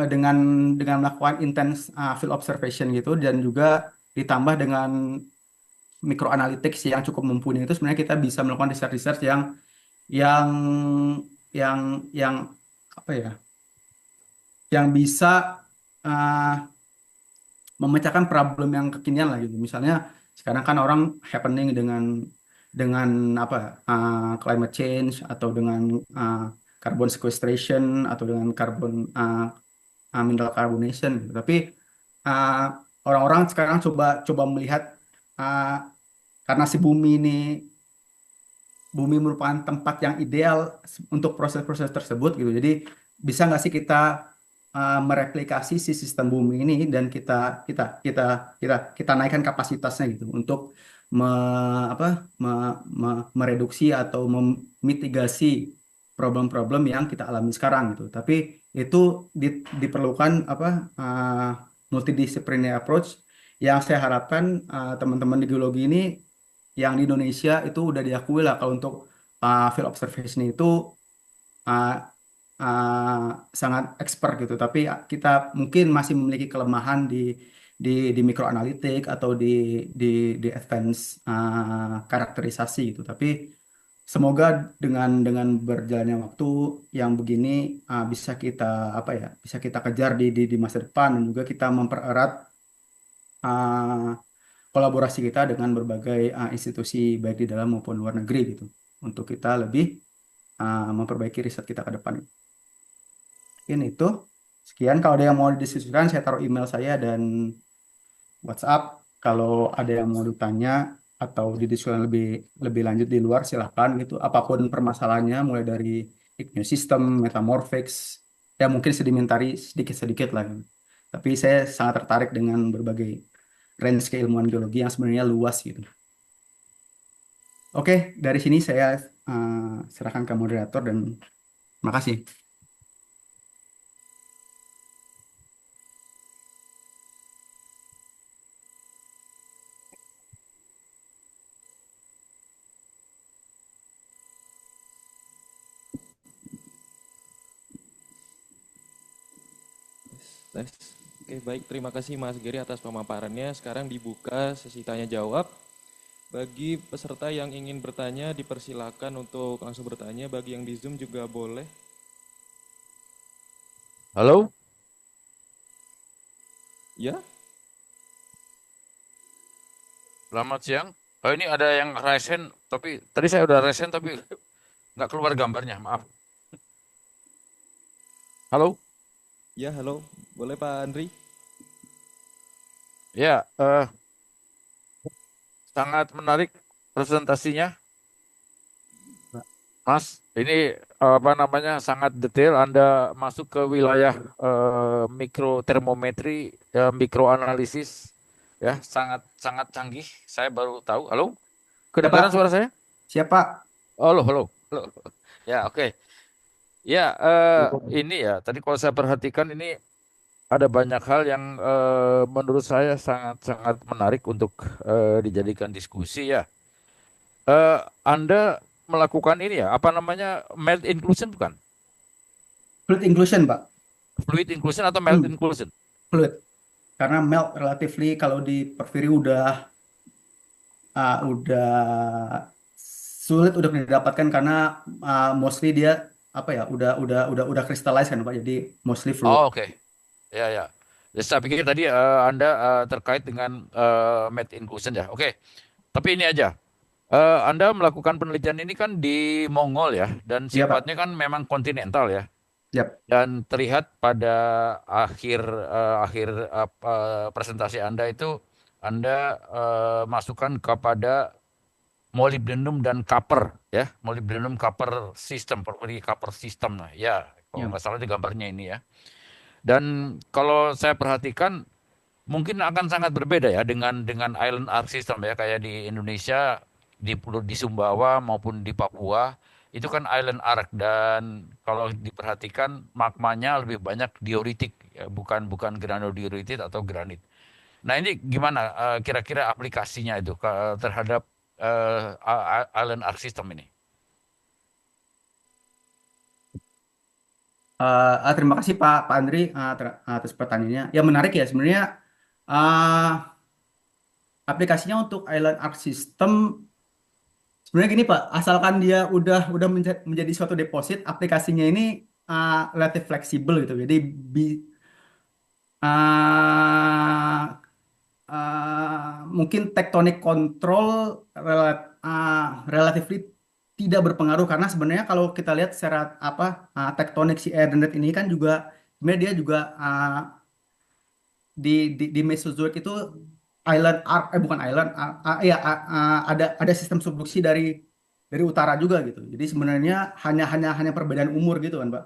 S2: dengan melakukan intense field observation gitu, dan juga ditambah dengan microanalytics yang cukup mumpuni itu sebenarnya kita bisa melakukan research-research yang yang apa ya, yang bisa uh, memecahkan problem yang kekinian lah gitu. Misalnya sekarang kan orang happening dengan apa, climate change atau dengan uh, carbon sequestration atau dengan carbon mineral carbonation gitu. Tapi uh, orang-orang sekarang coba coba melihat, uh, karena si bumi merupakan tempat yang ideal untuk proses-proses tersebut gitu. Jadi bisa nggak sih kita mereplikasi si sistem bumi ini dan kita naikkan kapasitasnya gitu untuk me, apa, mereduksi atau memitigasi problem-problem yang kita alami sekarang gitu. Tapi itu diperlukan apa, multidisciplinary approach yang saya harapkan teman-teman di geologi ini yang di Indonesia itu udah diakui lah kalau untuk field observation itu uh, uh, sangat expert gitu. Tapi kita mungkin masih memiliki kelemahan di mikroanalitik atau di advance karakterisasi gitu. Tapi semoga dengan berjalannya waktu yang begini bisa kita apa ya, bisa kita kejar di masa depan, dan juga kita mempererat uh, kolaborasi kita dengan berbagai institusi baik di dalam maupun luar negeri gitu, untuk kita lebih memperbaiki riset kita ke depan. Mungkin itu sekian. Kalau ada yang mau didiskusikan, saya taruh email saya dan WhatsApp. Kalau ada yang mau ditanya atau didiskusikan lebih lebih lanjut di luar, silahkan gitu. Apapun permasalahannya, mulai dari igneous system, metamorphics, ya mungkin sedimentari sedikit-sedikit lah gitu. Tapi saya sangat tertarik dengan berbagai range keilmuan geologi yang sebenarnya luas gitu. Oke, dari sini saya serahkan ke moderator dan makasih.
S4: Nice. Oke, baik. Terima kasih Mas Giri atas pemaparannya. Sekarang dibuka sesi tanya jawab. Bagi peserta yang ingin bertanya, dipersilakan untuk langsung bertanya. Bagi yang di Zoom juga boleh.
S5: Halo,
S4: Ya,
S5: selamat siang. Oh, ini ada yang resen, tapi tadi saya udah resen tapi nggak keluar gambarnya, maaf. Halo,
S4: ya, halo. Boleh Pak Andri?
S5: ya, sangat menarik presentasinya, Mas. Ini apa namanya sangat detail. Anda masuk ke wilayah mikrotermometri, mikroanalisis, ya, sangat sangat canggih. Saya baru tahu. Halo,
S2: Ya Pak,
S5: kedengaran suara saya?
S2: siapa?
S5: Oh, halo, halo, halo. Ya, oke. Ya, ini ya, tadi kalau saya perhatikan ini ada banyak hal yang menurut saya sangat-sangat menarik untuk dijadikan diskusi ya. Anda melakukan ini ya, apa namanya, melt inclusion bukan?
S2: Fluid inclusion, Pak.
S5: Fluid inclusion atau melt
S2: Hmm,
S5: inclusion?
S2: fluid. Karena melt relatively kalau di Porphyry udah sulit untuk didapatkan karena mostly dia apa ya, udah crystallize kan Pak. Jadi mostly fluid.
S5: Oh, oke. Ya, ya. Ya, saya pikir tadi Anda terkait dengan melt inclusion ya. Oke. Tapi ini aja. Anda melakukan penelitian ini kan di Mongol ya, dan
S2: Iya Pak.
S5: sifatnya kan memang kontinental ya.
S2: Yap.
S5: Dan terlihat pada akhir presentasi Anda itu Anda masukkan kepada molybdenum dan copper ya, molybdenum copper system, property copper system lah ya, kalau
S2: Yap.
S5: nggak salah di gambarnya ini ya. Dan kalau saya perhatikan mungkin akan sangat berbeda ya dengan island arc system ya, kayak di Indonesia di Sumbawa maupun di Papua itu kan island arc, dan kalau diperhatikan magmanya lebih banyak dioritik ya, bukan granodioritit atau granit. Nah, ini gimana kira-kira aplikasinya itu terhadap island arc system ini?
S2: Terima kasih Pak Andri atas pertanyaannya. Ya menarik ya sebenarnya. uh, aplikasinya untuk Island Arc System sebenarnya gini Pak, asalkan dia udah menjadi suatu deposit, aplikasinya ini relatif fleksibel gitu. Jadi bi- uh, mungkin tektonik kontrol relatively tidak berpengaruh karena sebenarnya kalau kita lihat secara apa tektonik si Ethernet ini kan juga sebenarnya dia juga di Mesozoic itu island arc bukan island ya ada sistem subduksi dari utara juga gitu. Jadi sebenarnya hanya perbedaan umur gitu kan, Pak.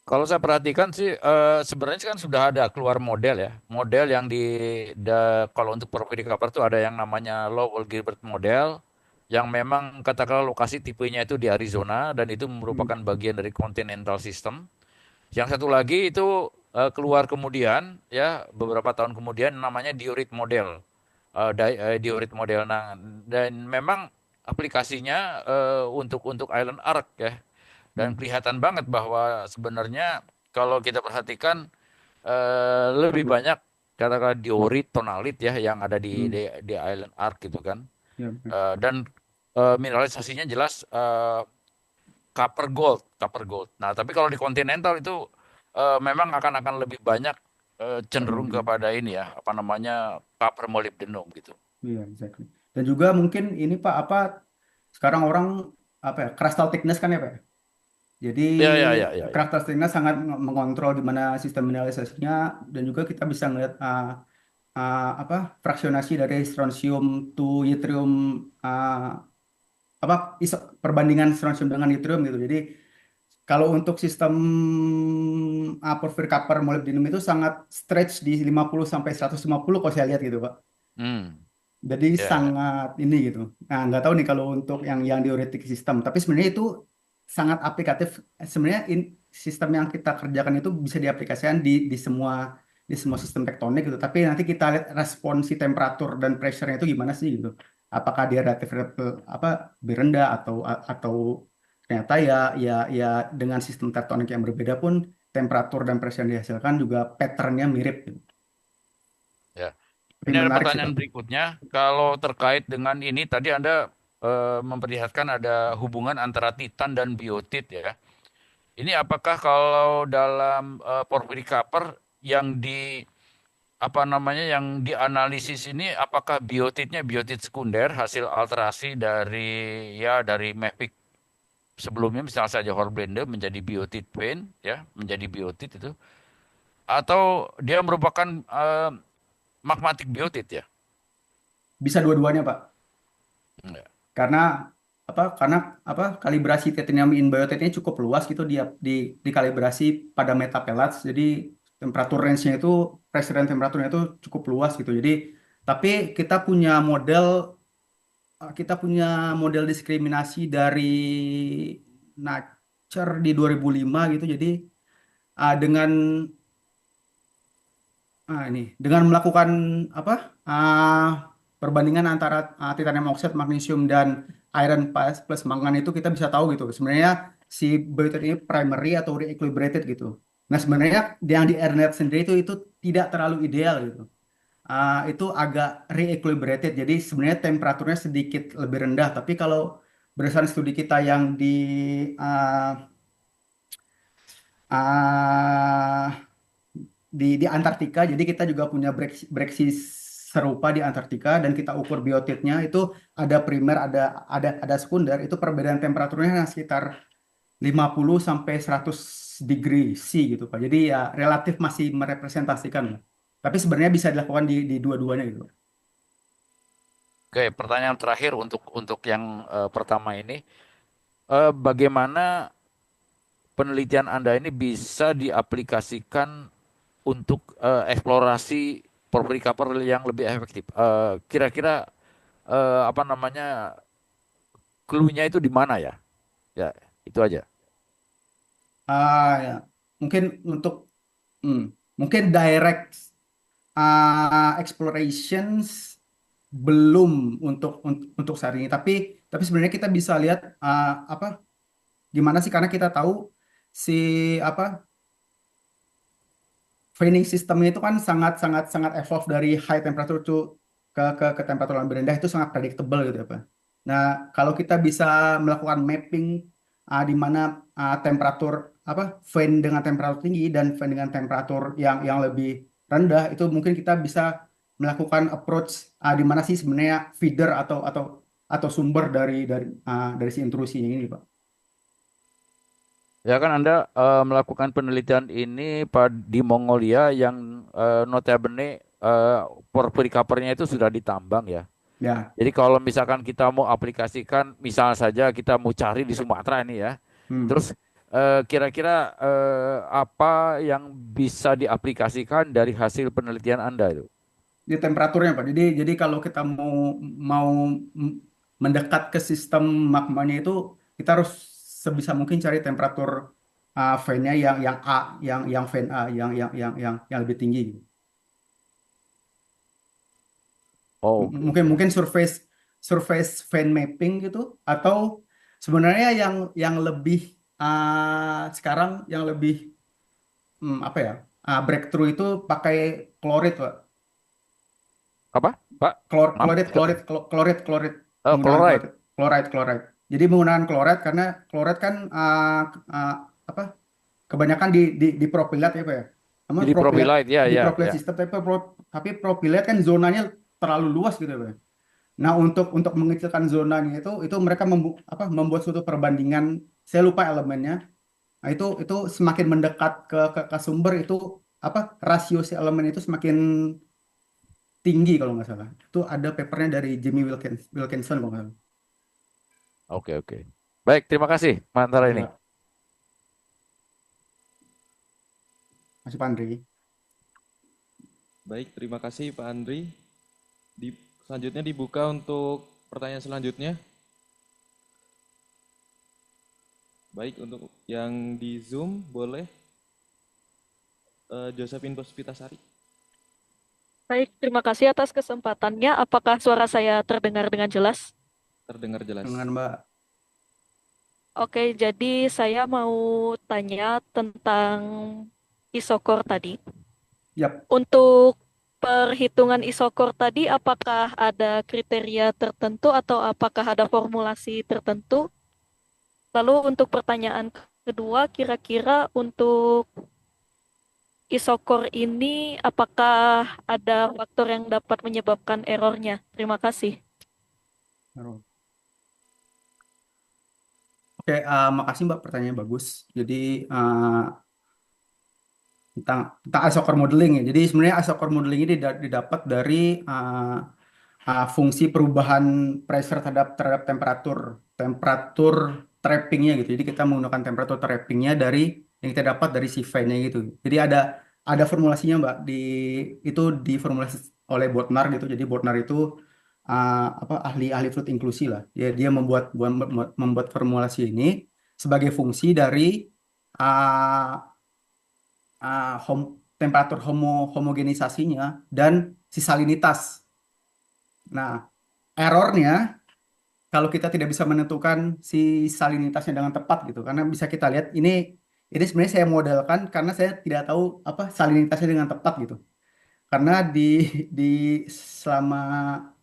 S5: Kalau saya perhatikan sih sebenarnya kan sudah ada keluar model ya. Model yang kalau untuk Porphyry copper tuh ada yang namanya Lowell Gilbert model yang memang katakanlah lokasi tipenya itu di Arizona dan itu
S2: Hmm.
S5: merupakan bagian dari continental system. Yang satu lagi itu keluar kemudian ya beberapa tahun kemudian namanya Diorit model. Diorit model. Nah, dan memang aplikasinya untuk Island Arc ya. Dan
S2: Hmm.
S5: kelihatan banget bahwa sebenarnya kalau kita perhatikan lebih banyak katakanlah diorit, tonalit ya yang ada
S2: Hmm.
S5: di Island Arc gitu kan.
S2: Ya, benar.
S5: Dan mineralisasinya jelas copper gold. Nah, tapi kalau di Continental itu memang akan lebih banyak cenderung
S2: Hmm.
S5: kepada ini ya, apa namanya copper molybdenum gitu.
S2: Iya, exactly. Dan juga mungkin ini Pak apa sekarang orang apa ya crystal thickness kan ya Pak? Jadi
S5: Ya, ya, ya, ya, ya.
S2: crystal thickness sangat mengontrol di mana sistem mineralisasinya dan juga kita bisa ngelihat apa fraksionasi dari strontium to yttrium apa perbandingan strontium dengan yttrium gitu. Jadi kalau untuk sistem porphyry copper molybdenum itu sangat stretch di 50 sampai 150 kalau saya lihat gitu Pak.
S5: Hmm,
S2: Jadi
S5: ya, ya.
S2: sangat ini gitu. Nah, nggak tahu nih kalau untuk yang diuretik sistem. Tapi sebenarnya itu sangat aplikatif. Sebenarnya sistem yang kita kerjakan itu bisa diaplikasikan di semua sistem tektonik gitu. Tapi nanti kita lihat respon si temperatur dan pressure-nya itu gimana sih gitu. Apakah dia relatif apa lebih rendah atau ternyata ya dengan sistem tektonik yang berbeda pun temperatur dan pressure yang dihasilkan juga pattern-nya mirip gitu.
S5: Ya.
S2: Tapi
S5: Ini ada
S2: menarik sih Pak.
S5: pertanyaan berikutnya. Kalau terkait dengan ini, tadi Anda memperlihatkan ada hubungan antara titan dan biotit ya. Ini apakah kalau dalam porphyry copper yang apa namanya yang dianalisis ini apakah biotitnya biotit sekunder hasil alterasi dari mafic sebelumnya misalnya saja hornblende menjadi biotit vein ya menjadi biotit itu atau dia merupakan magmatic biotit ya?
S2: Bisa dua-duanya Pak.
S5: Ya.
S2: Karena karena kalibrasi titanium in biotet ini cukup luas gitu dia dikalibrasi pada metapellets jadi temperatur range-nya itu pressure dan temperaturnya itu cukup luas gitu jadi tapi kita punya model diskriminasi dari Nature di 2005 gitu jadi dengan dengan melakukan apa perbandingan antara titanium oxide, magnesium dan iron plus mangan itu kita bisa tahu gitu. Sebenarnya si biotit ini primary atau re-equilibrated gitu. Nah sebenarnya yang di Airnet sendiri itu tidak terlalu ideal gitu. Itu agak re-equilibrated. Jadi sebenarnya temperaturnya sedikit lebih rendah. Tapi kalau berdasarkan studi kita yang uh, uh, di Antartika. Jadi kita juga punya breksi serupa di Antartika dan kita ukur biotitnya itu ada primer, ada sekunder. Itu perbedaan temperaturnya sekitar 50 sampai 100 degree C gitu Pak. Jadi ya relatif masih merepresentasikan. Tapi sebenarnya bisa dilakukan di dua-duanya gitu.
S5: Oke, pertanyaan terakhir untuk yang pertama ini, bagaimana penelitian Anda ini bisa diaplikasikan untuk eksplorasi porphyry copper yang lebih efektif? Kira-kira apa namanya clue-nya itu di mana ya? Ya, itu aja.
S2: Ya. Mungkin untuk hmm, mungkin direct explorations belum untuk saat ini tapi sebenarnya kita bisa lihat apa gimana sih karena kita tahu si apa veining system itu kan sangat sangat sangat evolve dari high temperature ke temperatur yang lebih rendah itu sangat predictable gitu ya Pak. Nah, kalau kita bisa melakukan mapping di mana temperatur apa fan dengan temperatur tinggi dan fan dengan temperatur yang lebih rendah itu mungkin kita bisa melakukan approach di mana sih sebenarnya feeder atau sumber dari si intrusi ini Pak.
S5: Ya kan Anda melakukan penelitian ini di Mongolia yang notabene porphyry cover-nya itu sudah ditambang ya.
S2: Ya.
S5: Jadi kalau misalkan kita mau aplikasikan, misal saja kita mau cari di Sumatera ini ya,
S2: Hmm.
S5: terus kira-kira apa yang bisa diaplikasikan dari hasil penelitian Anda itu?
S2: Di temperaturnya Pak. Jadi kalau kita mau mendekat ke sistem magmanya itu kita harus sebisa mungkin cari temperatur fan-nya yang A, yang fan A, yang lebih tinggi.
S5: Oh, oke,
S2: Mungkin
S5: oke.
S2: mungkin surface fan mapping gitu atau sebenarnya yang lebih sekarang yang lebih apa ya breakthrough itu pakai klorid Pak.
S5: Apa, Pak? Maaf,
S2: Klorid, klorid, klorid, menggunakan klorid,
S5: chloride.
S2: klorid. Jadi menggunakan klorid karena klorid kan uh, apa kebanyakan di propilat ya Pak ya. Namun
S5: Jadi
S2: propilat
S5: propylight, ya,
S2: di
S5: ya,
S2: propilat
S5: ya.
S2: sistem tapi propilat kan zonanya terlalu luas gitu ya Pak. Nah untuk mengecilkan zonanya itu mereka membuat suatu perbandingan. Saya lupa elemennya. Nah itu semakin mendekat ke sumber itu rasio si elemen itu semakin tinggi kalau nggak salah. Itu ada papernya dari Jimmy Wilkinson kalau nggak salah.
S5: Oke, oke. Baik, terima kasih, Mantara ini.
S2: Ya, masih Pak Andri.
S4: Baik, terima kasih Pak Andri. Selanjutnya dibuka untuk pertanyaan selanjutnya. Baik, untuk yang di Zoom boleh Josephine Puspitasari.
S6: Baik, terima kasih atas kesempatannya. Apakah suara saya terdengar dengan jelas?
S4: Terdengar jelas.
S2: Dengan Mbak.
S6: Oke, jadi saya mau tanya tentang isokor tadi.
S2: Yap.
S6: Untuk perhitungan isokor tadi, apakah ada kriteria tertentu atau apakah ada formulasi tertentu? Lalu untuk pertanyaan kedua, kira-kira untuk isokor ini apakah ada faktor yang dapat menyebabkan errornya? Terima kasih.
S2: Oke, makasih Mbak pertanyaannya bagus. Jadi tentang isochord modeling ya. Jadi sebenarnya isochord modeling ini didapat dari fungsi perubahan pressure terhadap temperatur temperatur trappingnya gitu. Jadi kita menggunakan temperatur trappingnya dari yang kita dapat dari si fan-nya gitu. Jadi ada formulasinya Mbak itu diformulasi oleh Bodnar gitu. Jadi Bodnar itu ahli fluid inklusi lah. Dia membuat formulasi ini sebagai fungsi dari uh, temperatur homogenisasinya dan si salinitas. Nah, errornya kalau kita tidak bisa menentukan si salinitasnya dengan tepat gitu, karena bisa kita lihat ini sebenarnya saya modelkan karena saya tidak tahu apa salinitasnya dengan tepat gitu. Karena di selama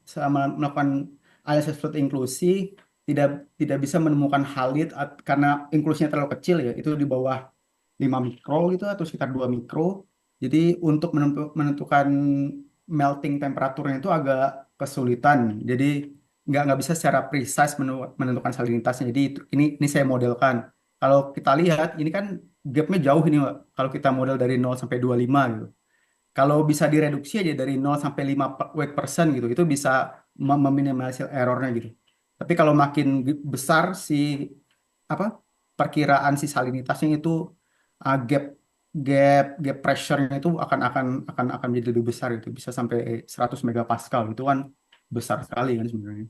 S2: selama melakukan analysis fluid inklusi tidak tidak bisa menemukan halit karena inklusinya terlalu kecil ya, itu di bawah 5 mikro gitu atau sekitar 2 mikro. Jadi untuk menentukan melting temperaturnya itu agak kesulitan. Jadi nggak bisa secara precise menentukan salinitasnya. Jadi ini saya modelkan. Kalau kita lihat ini kan gapnya jauh ini Pak. Kalau kita model dari 0 sampai 25 gitu. Kalau bisa direduksi aja dari 0 sampai 5 weight persen gitu, itu bisa meminimalisir errornya gitu. Tapi kalau makin besar si apa perkiraan si salinitasnya itu gap gap pressure-nya itu akan menjadi lebih besar itu bisa sampai 100 megapascal itu kan besar sekali kan sebenarnya.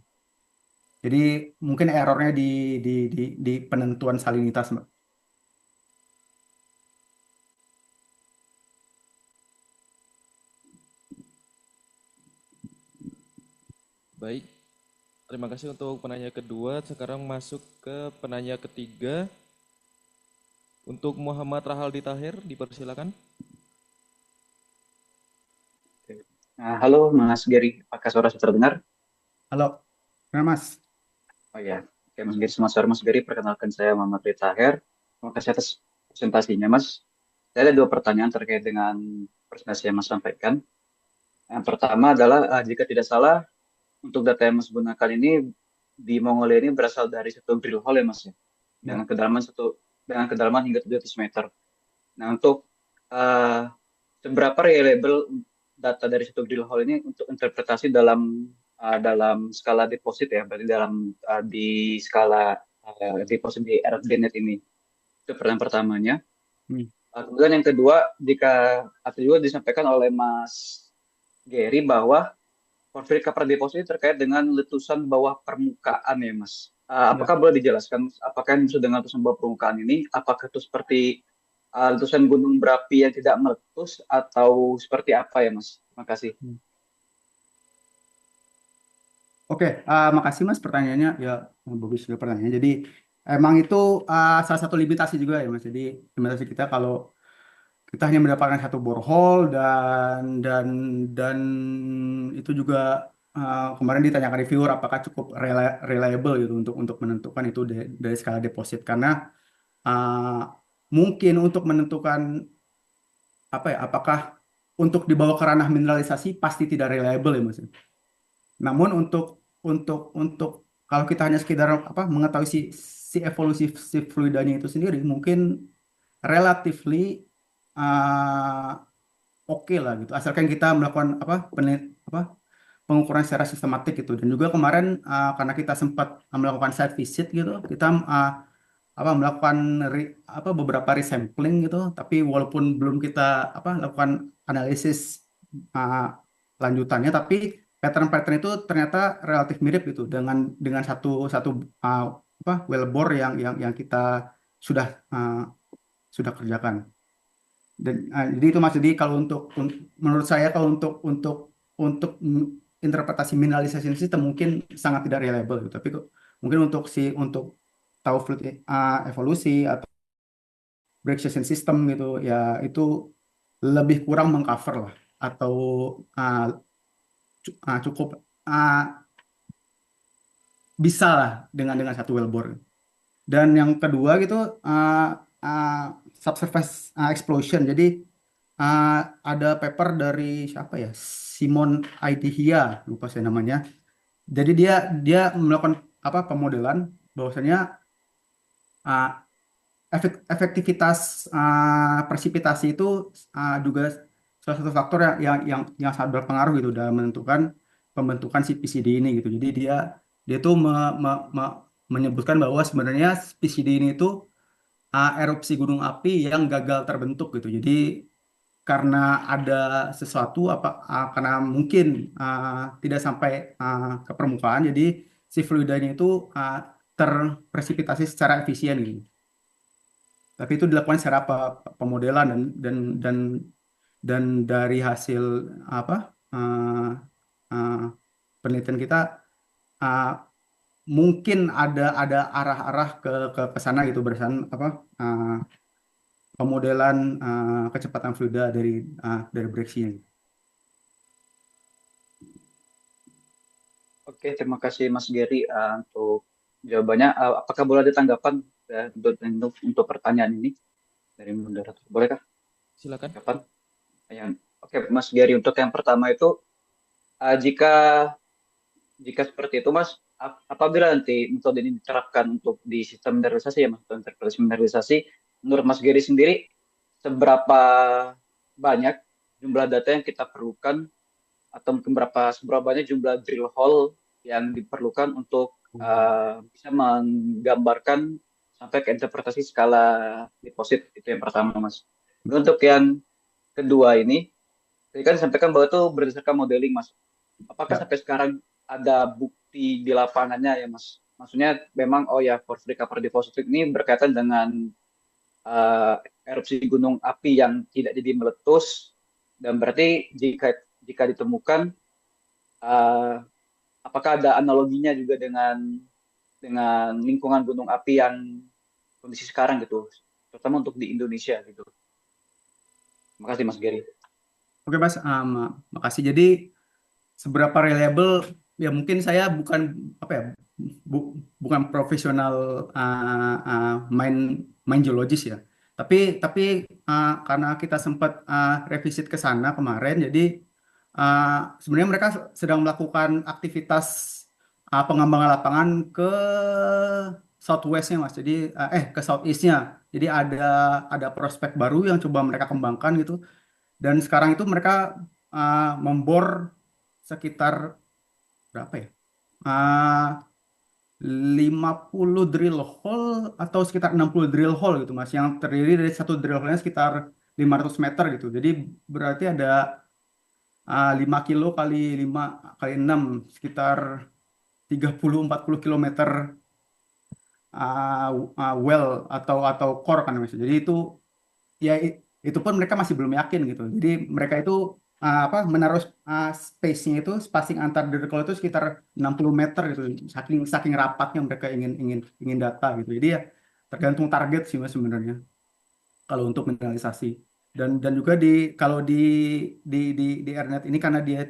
S2: Jadi mungkin errornya di penentuan salinitas Mbak.
S4: Baik, terima kasih untuk penanya kedua. Sekarang masuk ke penanya ketiga. Untuk Muhammad Rahaldi Tahir, dipersilakan.
S7: Nah, halo Mas Gary, apakah suara saya terdengar?
S2: Halo, gimana Mas?
S7: Oh ya, oke Mas Gary, selamat sore Mas Gary, perkenalkan saya Muhammad Rita Taher. Terima kasih atas presentasinya Mas. Saya ada dua pertanyaan terkait dengan presentasi yang Mas sampaikan. Yang pertama adalah, jika tidak salah, untuk data yang Mas gunakan ini di Mongolia ini berasal dari satu drill hole ya Mas ya,
S2: Ya.
S7: dengan kedalaman hingga 700 meter. Nah, untuk eh, seberapa reliable data dari satu drill hole ini untuk interpretasi dalam skala deposit ya, berarti di skala deposit di ArcGNet ini. Itu pertanyaan pertamanya.
S2: Hmm.
S7: Kemudian yang kedua, atau juga disampaikan oleh Mas Gary bahwa porphyry cover deposit ini terkait dengan letusan bawah permukaan ya Mas.
S2: Ya.
S7: Apakah boleh dijelaskan apakah yang dimaksud dengan letusan bawah permukaan ini? Apakah itu seperti letusan gunung berapi yang tidak meletus atau seperti apa ya Mas? Terima kasih.
S2: Oke, makasih Mas pertanyaannya. Ya, bagus juga pertanyaannya. Jadi emang itu salah satu limitasi juga ya Mas. Jadi limitasi kita kalau kita hanya mendapatkan satu borehole dan itu juga kemarin ditanyakan reviewer apakah cukup reliable gitu untuk menentukan itu dari skala deposit karena uh, mungkin untuk menentukan apa ya apakah untuk dibawa ke ranah mineralisasi pasti tidak reliable ya Mas. Namun untuk kalau kita hanya sekedar apa mengetahui si evolusi si fluidanya itu sendiri mungkin relatively uh, oke lah gitu. Asalkan kita melakukan apa pengukuran secara sistematik gitu. Dan juga kemarin karena kita sempat melakukan site visit gitu, kita melakukan beberapa resampling gitu. Tapi walaupun belum kita lakukan analisis uh, lanjutannya, tapi pattern-pattern itu ternyata relatif mirip gitu dengan satu satu uh, wellbore yang kita sudah uh, sudah kerjakan. Dan jadi itu Mas, jadi kalau menurut saya kalau untuk interpretasi mineralisasi sistem mungkin sangat tidak reliable gitu. Tapi mungkin untuk tahu fluid evolusi atau break system gitu ya itu lebih kurang mengcover lah atau uh, cukup uh, bisa lah dengan satu wellbore. Dan yang kedua gitu uh, subsurface explosion. Jadi uh, ada paper dari siapa ya? Simon Aidihia, lupa saya namanya. Jadi dia dia melakukan pemodelan bahwasanya uh, efektivitas presipitasi itu juga salah satu faktor yang sangat berpengaruh gitu dalam menentukan pembentukan si PCD ini gitu. Jadi dia dia tuh menyebutkan bahwa sebenarnya PCD ini itu erupsi gunung api yang gagal terbentuk gitu. Jadi karena ada sesuatu karena mungkin tidak sampai ke permukaan, jadi si fluidanya itu terpresipitasi secara efisien gitu. Tapi itu dilakukan secara pemodelan dan dan dan dari hasil apa uh, uh, penelitian kita uh, mungkin ada arah-arah ke sana gitu berdasarkan uh, pemodelan kecepatan fluida dari breaksinya.
S7: Oke, terima kasih Mas Gary untuk jawabannya. Apakah boleh ada tanggapan untuk pertanyaan ini dari moderator? Bolehkah
S4: Silakan.
S7: tanggapan? Oke, Mas Gary, untuk yang pertama itu jika seperti itu Mas, apabila nanti metode ini diterapkan untuk di sistem mineralisasi ya Mas, untuk interpretasi mineralisasi, menurut Mas Gary sendiri seberapa banyak jumlah data yang kita perlukan atau mungkin seberapa banyak jumlah drill hole yang diperlukan untuk bisa menggambarkan sampai ke interpretasi skala deposit, itu yang pertama Mas. Untuk yang kedua ini, tadi kan disampaikan bahwa itu berdasarkan modeling Mas. Apakah
S2: Ya.
S7: sampai sekarang ada bukti di lapangannya ya Mas? Maksudnya memang porphyry cover deposit ini berkaitan dengan erupsi gunung api yang tidak jadi meletus, dan berarti jika ditemukan apakah ada analoginya juga dengan lingkungan gunung api yang kondisi sekarang gitu, terutama untuk di Indonesia gitu. Terima kasih Mas Gary.
S2: Oke Mas, makasih. Jadi seberapa reliable ya mungkin saya bukan apa ya bukan profesional main main geologis ya. Tapi karena kita sempat revisit ke sana kemarin, jadi uh, sebenarnya mereka sedang melakukan aktivitas pengembangan lapangan ke southwestnya Mas. Jadi ke southeastnya. Jadi ada prospek baru yang coba mereka kembangkan gitu. Dan sekarang itu mereka membor sekitar berapa ya? Ah, 50 drill hole atau sekitar 60 drill hole gitu Mas, yang terdiri dari satu drill hole-nya sekitar 500 meter gitu. Jadi berarti ada 5 kilo kali 5 kali 6 sekitar 30-40 kilometer well atau core kan Mas. Jadi itu ya itu pun mereka masih belum yakin gitu. Jadi mereka itu menaruh space-nya itu spacing antar dirikel itu sekitar 60 meter gitu. Saking saking rapatnya mereka ingin ingin ingin data gitu. Jadi ya tergantung target sih Mas sebenarnya kalau untuk mineralisasi. Dan juga kalau di Ernet ini karena dia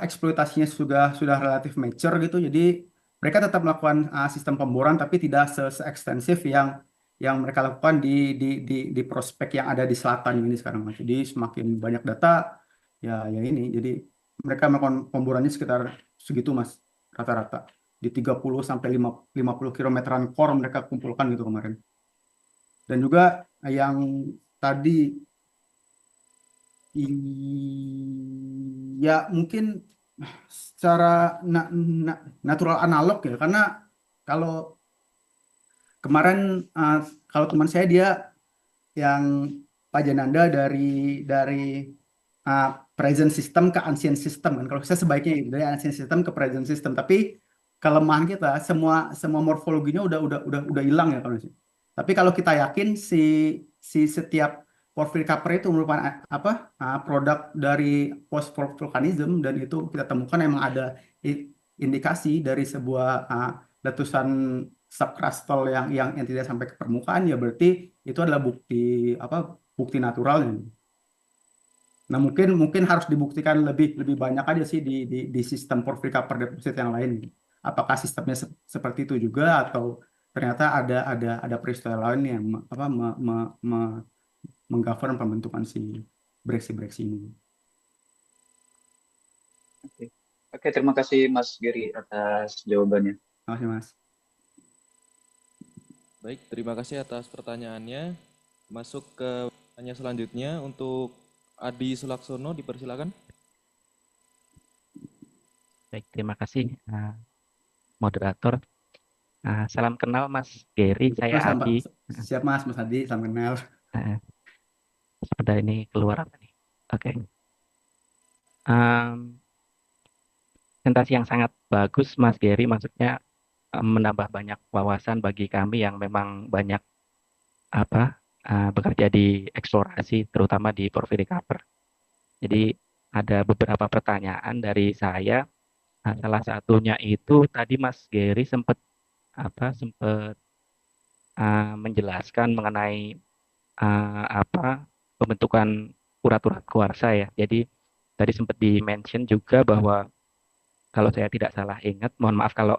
S2: eksploitasinya sudah relatif mature gitu. Jadi mereka tetap melakukan sistem pemboran tapi tidak se-ekstensif yang mereka lakukan di prospek yang ada di selatan ini sekarang Mas. Jadi semakin banyak data ya ini. Jadi mereka melakukan pemborannya sekitar segitu Mas rata-rata di 30 sampai 50 kilometeran core mereka kumpulkan gitu kemarin. Dan juga yang tadi ya mungkin secara natural analog ya karena kalau kemarin kalau teman saya dia yang Pak Jananda dari uh, present system ke ancient system kan. Kalau saya sebaiknya dari ancient system ke present system, tapi kelemahan kita semua morfologinya udah hilang ya kalau sih. Tapi kalau kita yakin si setiap porphyry copper itu merupakan produk dari post volcanism dan itu kita temukan emang ada indikasi dari sebuah letusan subkrustal yang tidak sampai ke permukaan ya berarti itu adalah bukti naturalnya. Nah mungkin harus dibuktikan lebih banyak aja sih di sistem porphyry copper deposit yang lain. Apakah sistemnya seperti itu juga atau ternyata ada peristiwa lain yang menggovern pembentukan si breksi ini.
S7: Oke. Oke, terima kasih Mas Giri atas jawabannya.
S2: Terima kasih Mas.
S4: Baik, terima kasih atas pertanyaannya. Masuk ke pertanyaan selanjutnya untuk Adi Sulaksono, dipersilakan.
S8: Baik, terima kasih moderator. Salam kenal Mas Giri, saya Adi.
S2: Siap Mas Adi, salam kenal.
S8: Sebentar ini keluar apa nih? Oke. Presentasi yang sangat bagus Mas Giri, maksudnya menambah banyak wawasan bagi kami yang memang banyak bekerja di eksplorasi, terutama di porphyry copper. Jadi ada beberapa pertanyaan dari saya. Salah satunya itu tadi Mas Giri sempat menjelaskan mengenai pembentukan urat-urat kuarsa ya. Jadi tadi sempat di-mention juga bahwa kalau saya tidak salah ingat, mohon maaf kalau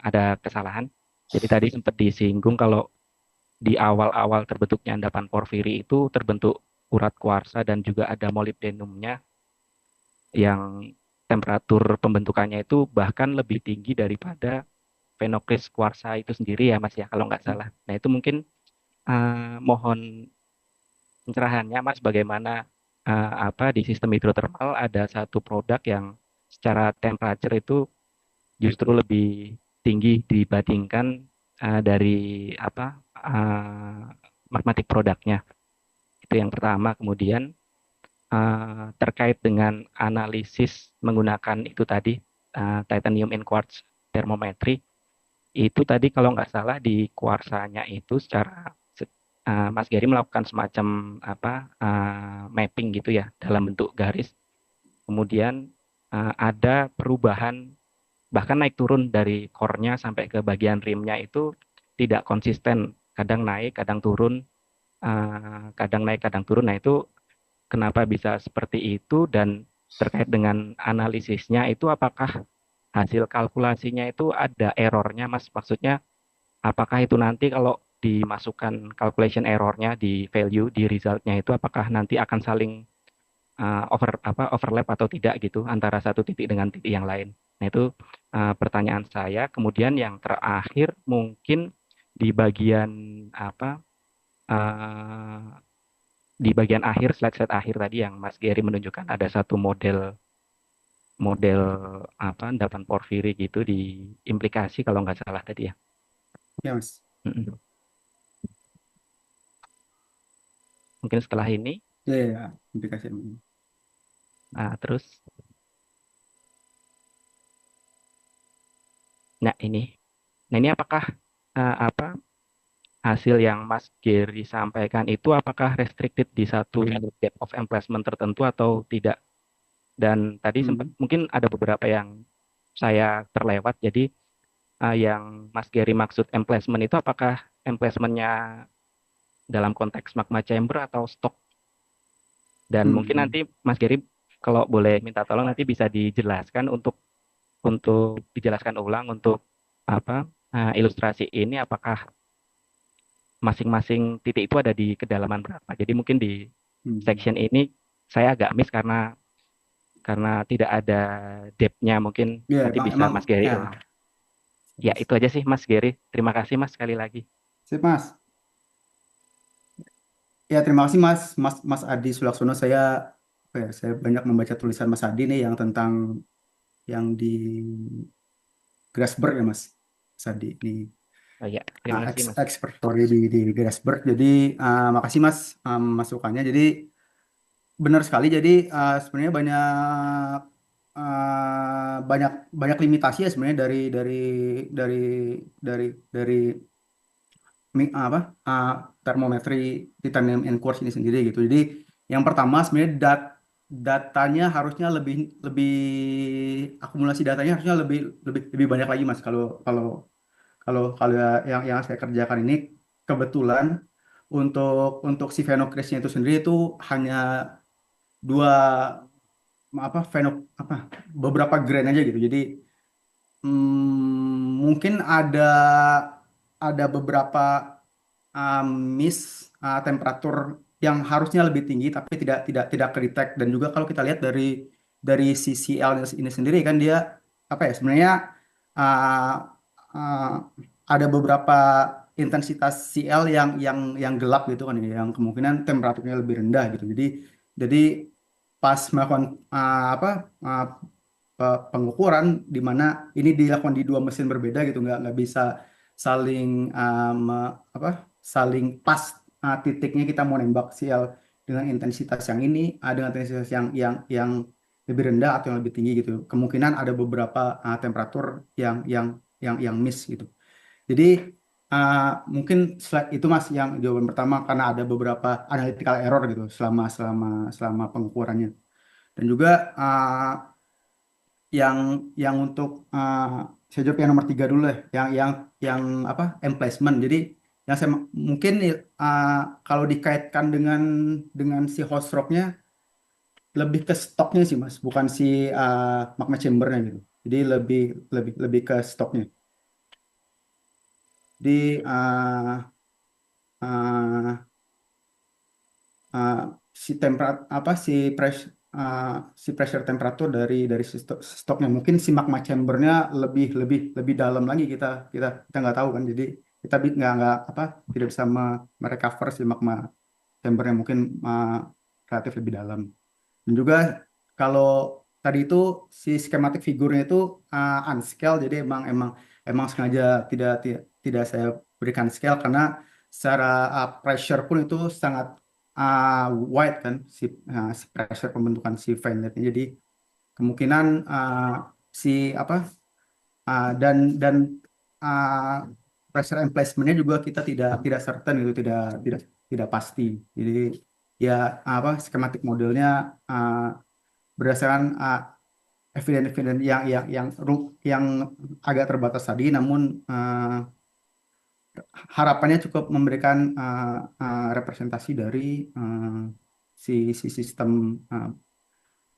S8: ada kesalahan. Jadi tadi sempat disinggung kalau di awal-awal terbentuknya endapan porfiri itu terbentuk urat kuarsa dan juga ada molibdenumnya yang temperatur pembentukannya itu bahkan lebih tinggi daripada phenocryst kuarsa itu sendiri ya Mas ya kalau nggak salah. Nah itu mungkin mohon pencerahannya Mas bagaimana di sistem hidrotermal ada satu produk yang secara temperature itu justru lebih tinggi dibandingkan dari magmatic produknya. Itu yang pertama. Kemudian terkait dengan analisis menggunakan itu tadi titanium in quartz thermometry itu tadi kalau nggak salah di kuarsanya itu secara Mas Gary melakukan semacam mapping gitu ya dalam bentuk garis. Kemudian ada perubahan bahkan naik turun dari core-nya sampai ke bagian rimnya itu tidak konsisten, kadang naik, kadang turun, kadang naik, kadang turun. Nah itu kenapa bisa seperti itu, dan terkait dengan analisisnya itu apakah hasil kalkulasinya itu ada errornya, Mas? Maksudnya apakah itu nanti kalau dimasukkan calculation errornya di value di resultnya itu apakah nanti akan saling overlap atau tidak gitu antara satu titik dengan titik yang lain. Nah, itu pertanyaan saya. Kemudian yang terakhir mungkin di bagian apa eh, di bagian akhir slide akhir tadi yang Mas Gary menunjukkan ada satu model model endapan porfiri gitu di implikasi kalau nggak salah tadi ya.
S2: Ya, Mas.
S8: Mm-mm. Mungkin setelah ini,
S2: Ya, ya, ya. Implikasi.
S8: terus, nah ini apakah hasil yang Mas Gary sampaikan itu apakah restricted di satu depth of emplacement tertentu atau tidak? Dan tadi sempat mungkin ada beberapa yang saya terlewat. Jadi yang Mas Gary maksud emplacement itu apakah emplacementnya dalam konteks magma chamber atau stok? Dan mungkin nanti Mas Gary kalau boleh minta tolong nanti bisa dijelaskan untuk dijelaskan ulang untuk ilustrasi ini apakah masing-masing titik itu ada di kedalaman berapa. Jadi mungkin di section ini saya agak miss karena tidak ada depth-nya, mungkin
S2: Ya,
S8: nanti bisa
S2: emang
S8: Mas Gary
S2: ya.
S8: ulang. Ya, itu aja sih Mas Gary. Terima kasih Mas sekali lagi.
S2: Sip, Mas. Ya, terima kasih Mas Adi Sulaksono. Saya banyak membaca tulisan Mas Adi nih yang tentang yang di Grasberg ya, Mas Adi ini.
S8: Oh ya, terima kasih Mas.
S2: Expert story di Grasberg. Jadi makasih Mas masukannya. Jadi benar sekali. Jadi sebenarnya banyak banyak limitasi ya sebenarnya dari dari dari termometri titanium and quartz ini sendiri gitu. Jadi yang pertama sebenarnya datanya harusnya lebih lebih akumulasi datanya harusnya lebih lebih lebih banyak lagi Mas. Kalau kalau kalau kalau yang saya kerjakan ini kebetulan untuk si Phenocryst itu sendiri itu hanya dua beberapa grain aja gitu. Jadi mungkin ada beberapa miss temperatur yang harusnya lebih tinggi tapi tidak kedetek. Dan juga kalau kita lihat dari CCL ini sendiri kan dia sebenarnya uh, uh, ada beberapa intensitas CL yang gelap gitu kan yang kemungkinan temperaturnya lebih rendah gitu. Jadi pas melakukan uh, pengukuran di mana ini dilakukan di dua mesin berbeda gitu, nggak bisa saling saling pas titiknya kita mau nembak CL dengan intensitas yang ini dengan intensitas yang lebih rendah atau yang lebih tinggi gitu. Kemungkinan ada beberapa temperatur yang miss gitu. Jadi mungkin slide itu Mas yang jawaban pertama karena ada beberapa analytical error gitu selama pengukurannya. Dan juga yang untuk saya jawab yang nomor 3 dulu ya, yang emplacement. Jadi yang saya mungkin kalau dikaitkan dengan si host rocknya lebih ke stoknya sih Mas, bukan si magma chambernya gitu. Jadi lebih lebih lebih ke stoknya. Di si si pressure temperatur dari stoknya mungkin si magma chambernya lebih lebih lebih dalam lagi kita kita kita nggak tahu kan. Jadi kita nggak tidak bisa merecover si magma chambernya mungkin relatif lebih dalam. Dan juga kalau tadi itu si schematic figurnya itu unscale, jadi emang emang emang sengaja tidak saya berikan scale karena secara pressure pun itu sangat wide kan si pressure pembentukan si veinletnya. Jadi kemungkinan si dan pressure emplacementnya juga kita tidak certain itu tidak pasti. Jadi ya schematic modelnya berdasarkan eviden-eviden yang agak terbatas tadi, namun harapannya cukup memberikan representasi dari si sistem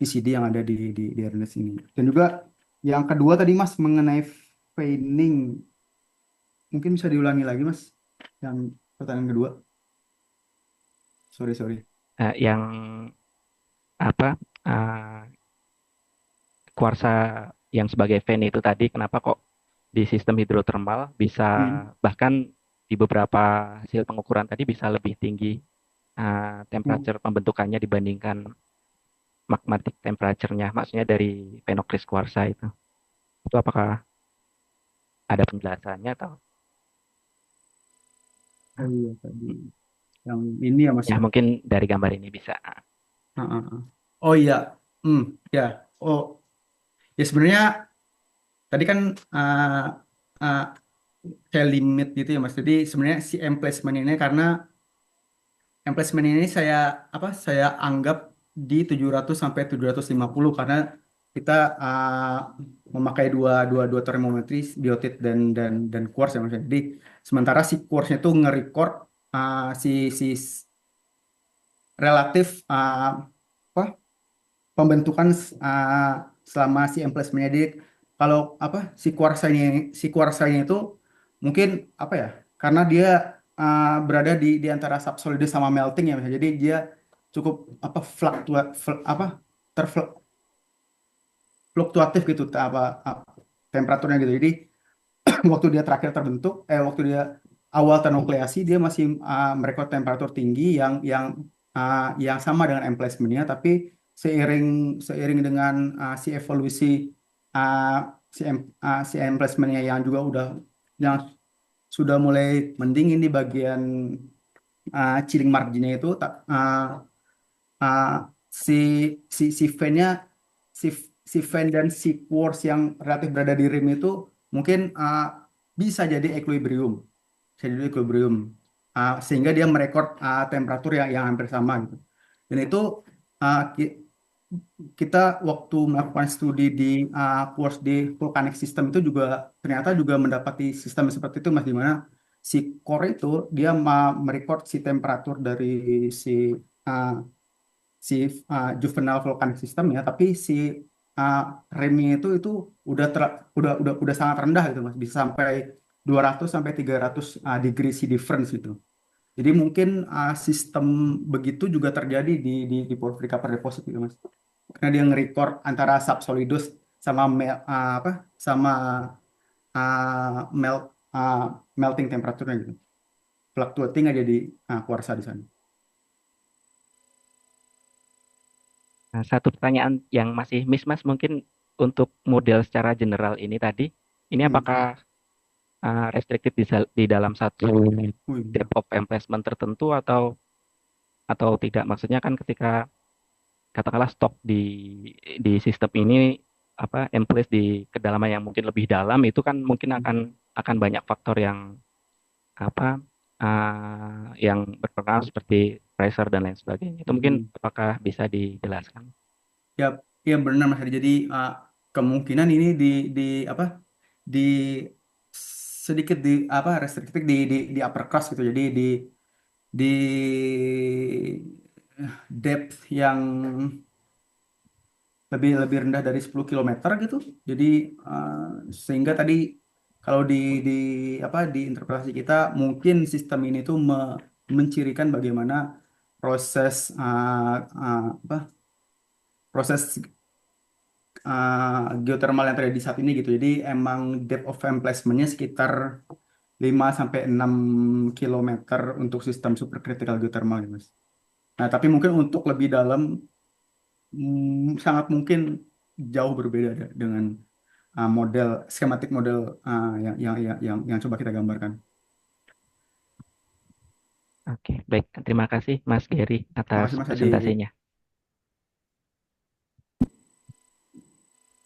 S2: PCD yang ada di Ernest ini. Dan juga yang kedua tadi Mas mengenai veining, mungkin bisa diulangi lagi Mas, yang pertanyaan kedua. Sorry, sorry.
S8: Yang apa uh, kuarsa yang sebagai vein itu tadi, kenapa kok di sistem hidrotermal bisa
S2: Hmm.
S8: bahkan di beberapa hasil pengukuran tadi bisa lebih tinggi
S2: Hmm.
S8: temperature pembentukannya dibandingkan magmatic temperature-nya, maksudnya dari phenocryst kuarsa itu. Itu apakah ada penjelasannya atau
S2: Oh iya tadi yang ini ya Mas
S8: ya
S2: ya.
S8: mungkin dari gambar ini bisa.
S2: Ah, ah, ah. Oh iya, hmm, ya. Oh ya sebenarnya tadi kan uh, uh, saya limit gitu ya Mas. Jadi sebenarnya si emplacement ini karena emplacement ini saya anggap di 700 sampai 750 karena kita memakai dua dua dua termometri biotit dan quartz ya Mas. Jadi sementara si quartznya itu nge-record si relatif apa pembentukan selama si emplacement-nya. Jadi kalau apa si kuarsanya itu mungkin apa ya? Karena dia berada di antara subsolidus sama melting ya, Mas. Jadi dia cukup apa apa terfluktuatif gitu temperaturnya gitu. Jadi waktu dia terakhir terbentuk, waktu dia awal ternukleasi dia masih merekod temperatur tinggi yang sama dengan emplacement-nya, tapi seiring seiring dengan si evolusi uh, si emplacement-nya yang juga yang sudah mulai mendingin di bagian chilling marginnya itu uh, si si fan-nya si si fan dan si quartz yang relatif berada di rim itu mungkin bisa jadi equilibrium, sehingga dia merekod temperatur yang hampir sama gitu. Dan itu uh, ki- kita waktu melakukan studi di quartz di volcanic system itu juga ternyata juga mendapati sistem seperti itu Mas, di mana si core itu dia merekod si temperatur dari si uh, si juvenile volcanic system ya, tapi si uh, remnya itu udah sangat rendah gitu Mas, bisa sampai 200 sampai 300 degree C difference gitu. Jadi mungkin sistem begitu juga terjadi di porphyry copper deposit gitu Mas. Karena dia nge-record antara subsolidus sama apa sama melt melting temperaturnya gitu. Fluctuating aja di kuarsa di sana.
S8: Nah, satu pertanyaan yang masih miss Mas mungkin untuk model secara general ini tadi, ini
S2: Hmm.
S8: apakah restricted di dalam satu
S2: Wih,
S8: depth of emplacement tertentu atau tidak? Maksudnya kan ketika katakanlah stok di sistem ini apa emplace di kedalaman yang mungkin lebih dalam itu kan mungkin akan banyak faktor apa yang berpengaruh seperti pressure dan lain sebagainya. Itu mungkin
S2: hmm.
S8: apakah bisa dijelaskan?
S2: Ya, ya benar Mas Hadi. Jadi kemungkinan ini di apa di sedikit di apa restricted di upper crust gitu. Jadi di depth yang lebih lebih rendah dari 10 kilometer gitu. Jadi sehingga tadi kalau di apa di interpretasi kita mungkin sistem ini tuh mencirikan bagaimana proses apa proses geothermal yang terjadi saat ini gitu. Jadi emang depth of emplacement-nya sekitar 5 sampai 6 kilometer untuk sistem supercritical geothermal ya, Mas. Nah, tapi mungkin untuk lebih dalam sangat mungkin jauh berbeda dengan model skematik model yang coba kita gambarkan.
S8: Oke, baik. Terima kasih Mas Gary atas
S2: Makasih Mas Adi.
S8: presentasinya.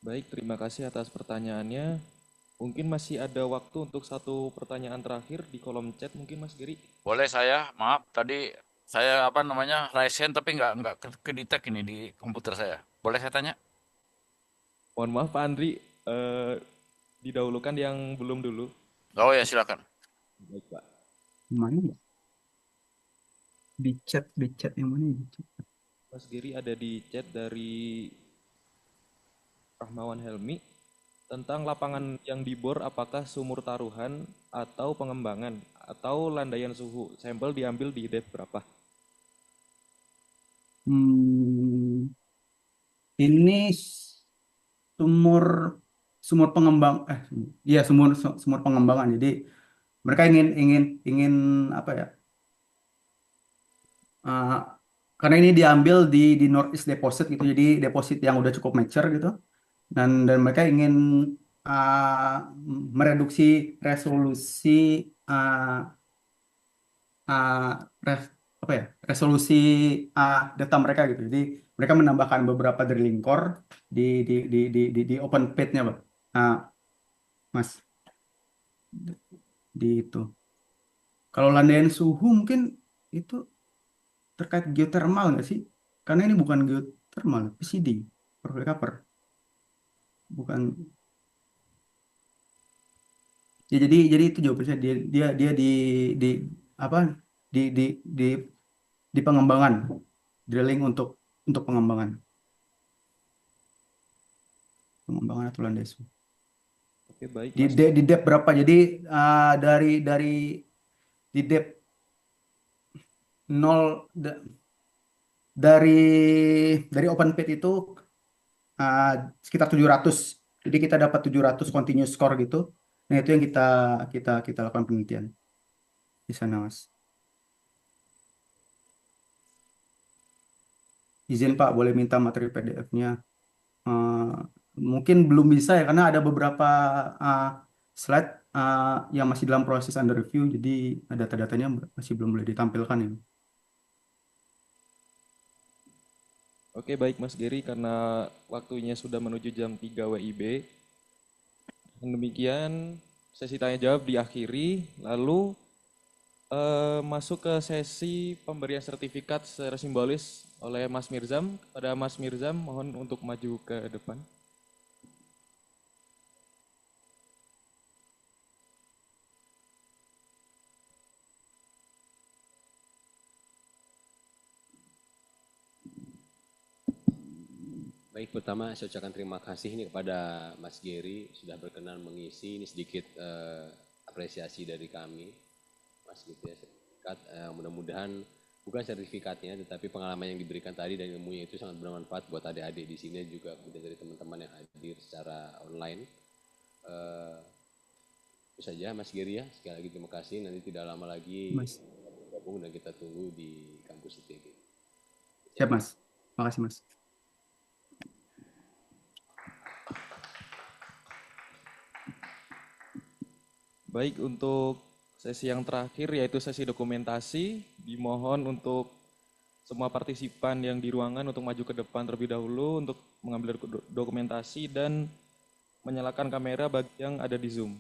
S4: Baik, terima kasih atas pertanyaannya. Mungkin masih ada waktu untuk satu pertanyaan terakhir di kolom chat mungkin Mas Giri.
S5: Boleh saya, maaf tadi saya apa namanya raise hand tapi nggak ke detect ini di komputer saya. Boleh saya tanya?
S4: Mohon maaf Pak Andri, didahulukan yang belum dulu.
S5: Oh ya silakan.
S4: Baik Pak.
S2: Mana ya? Di chat yang mana ya?
S4: Mas Giri, ada di chat dari Rahmawan Helmi tentang lapangan yang dibor apakah sumur taruhan atau pengembangan atau landaian suhu. Sampel diambil di depth berapa?
S2: Hmm, ini sumur sumur pengembang iya sumur pengembangan. Jadi mereka ingin ingin ingin apa ya? eh, karena ini diambil di Northeast Deposit gitu. Jadi deposit yang udah cukup mature gitu. Dan mereka ingin uh, mereduksi resolusi uh, uh, res- apa ya resolusi data mereka gitu. Jadi mereka menambahkan beberapa drilling core di open pit-nya, Pak. Nah, Mas, di itu. Kalau landaian suhu mungkin itu terkait geothermal nggak sih? Karena ini bukan geothermal, PCD, profile cover, bukan. Ya, jadi itu jawabannya dia dia dia di apa di di di pengembangan drilling untuk pengembangan atau landasu.
S4: Oke, baik
S2: Di
S4: Mas.
S2: di depth berapa? Jadi dari di depth nol dari open pit itu uh, sekitar 700. Jadi kita dapat 700 continuous score gitu. Nah, itu yang kita lakukan penelitian di sana, Mas. Izin Pak, boleh minta materi PDF-nya. Eh, Mungkin belum bisa ya karena ada beberapa eh, slide yang masih dalam proses under review, jadi data-datanya masih belum boleh ditampilkan ya.
S4: Oke, baik Mas Giri, karena waktunya sudah menuju jam 3 WIB. Dengan demikian, sesi tanya jawab diakhiri, lalu masuk ke sesi pemberian sertifikat secara simbolis oleh Mas Mirzam. Pada Mas Mirzam, mohon untuk maju ke depan.
S3: Baik, pertama saya ucapkan terima kasih nih kepada Mas Giri sudah berkenan mengisi ini sedikit apresiasi dari kami, Mas gitu ya, sertifikat. Mudah-mudahan bukan sertifikatnya, tetapi pengalaman yang diberikan tadi dan ilmunya itu sangat bermanfaat buat adik-adik di sini juga kemudian dari teman-teman yang hadir secara online. Itu saja Mas Giri ya, sekali lagi terima kasih. Nanti tidak lama lagi
S2: Mas.
S3: gabung dan kita tunggu di kampus ITB.
S2: Siap, Mas. Makasih, Mas.
S4: Baik, untuk sesi yang terakhir yaitu sesi dokumentasi, dimohon untuk semua partisipan yang di ruangan untuk maju ke depan terlebih dahulu untuk mengambil dokumentasi dan menyalakan kamera bagi yang ada di Zoom.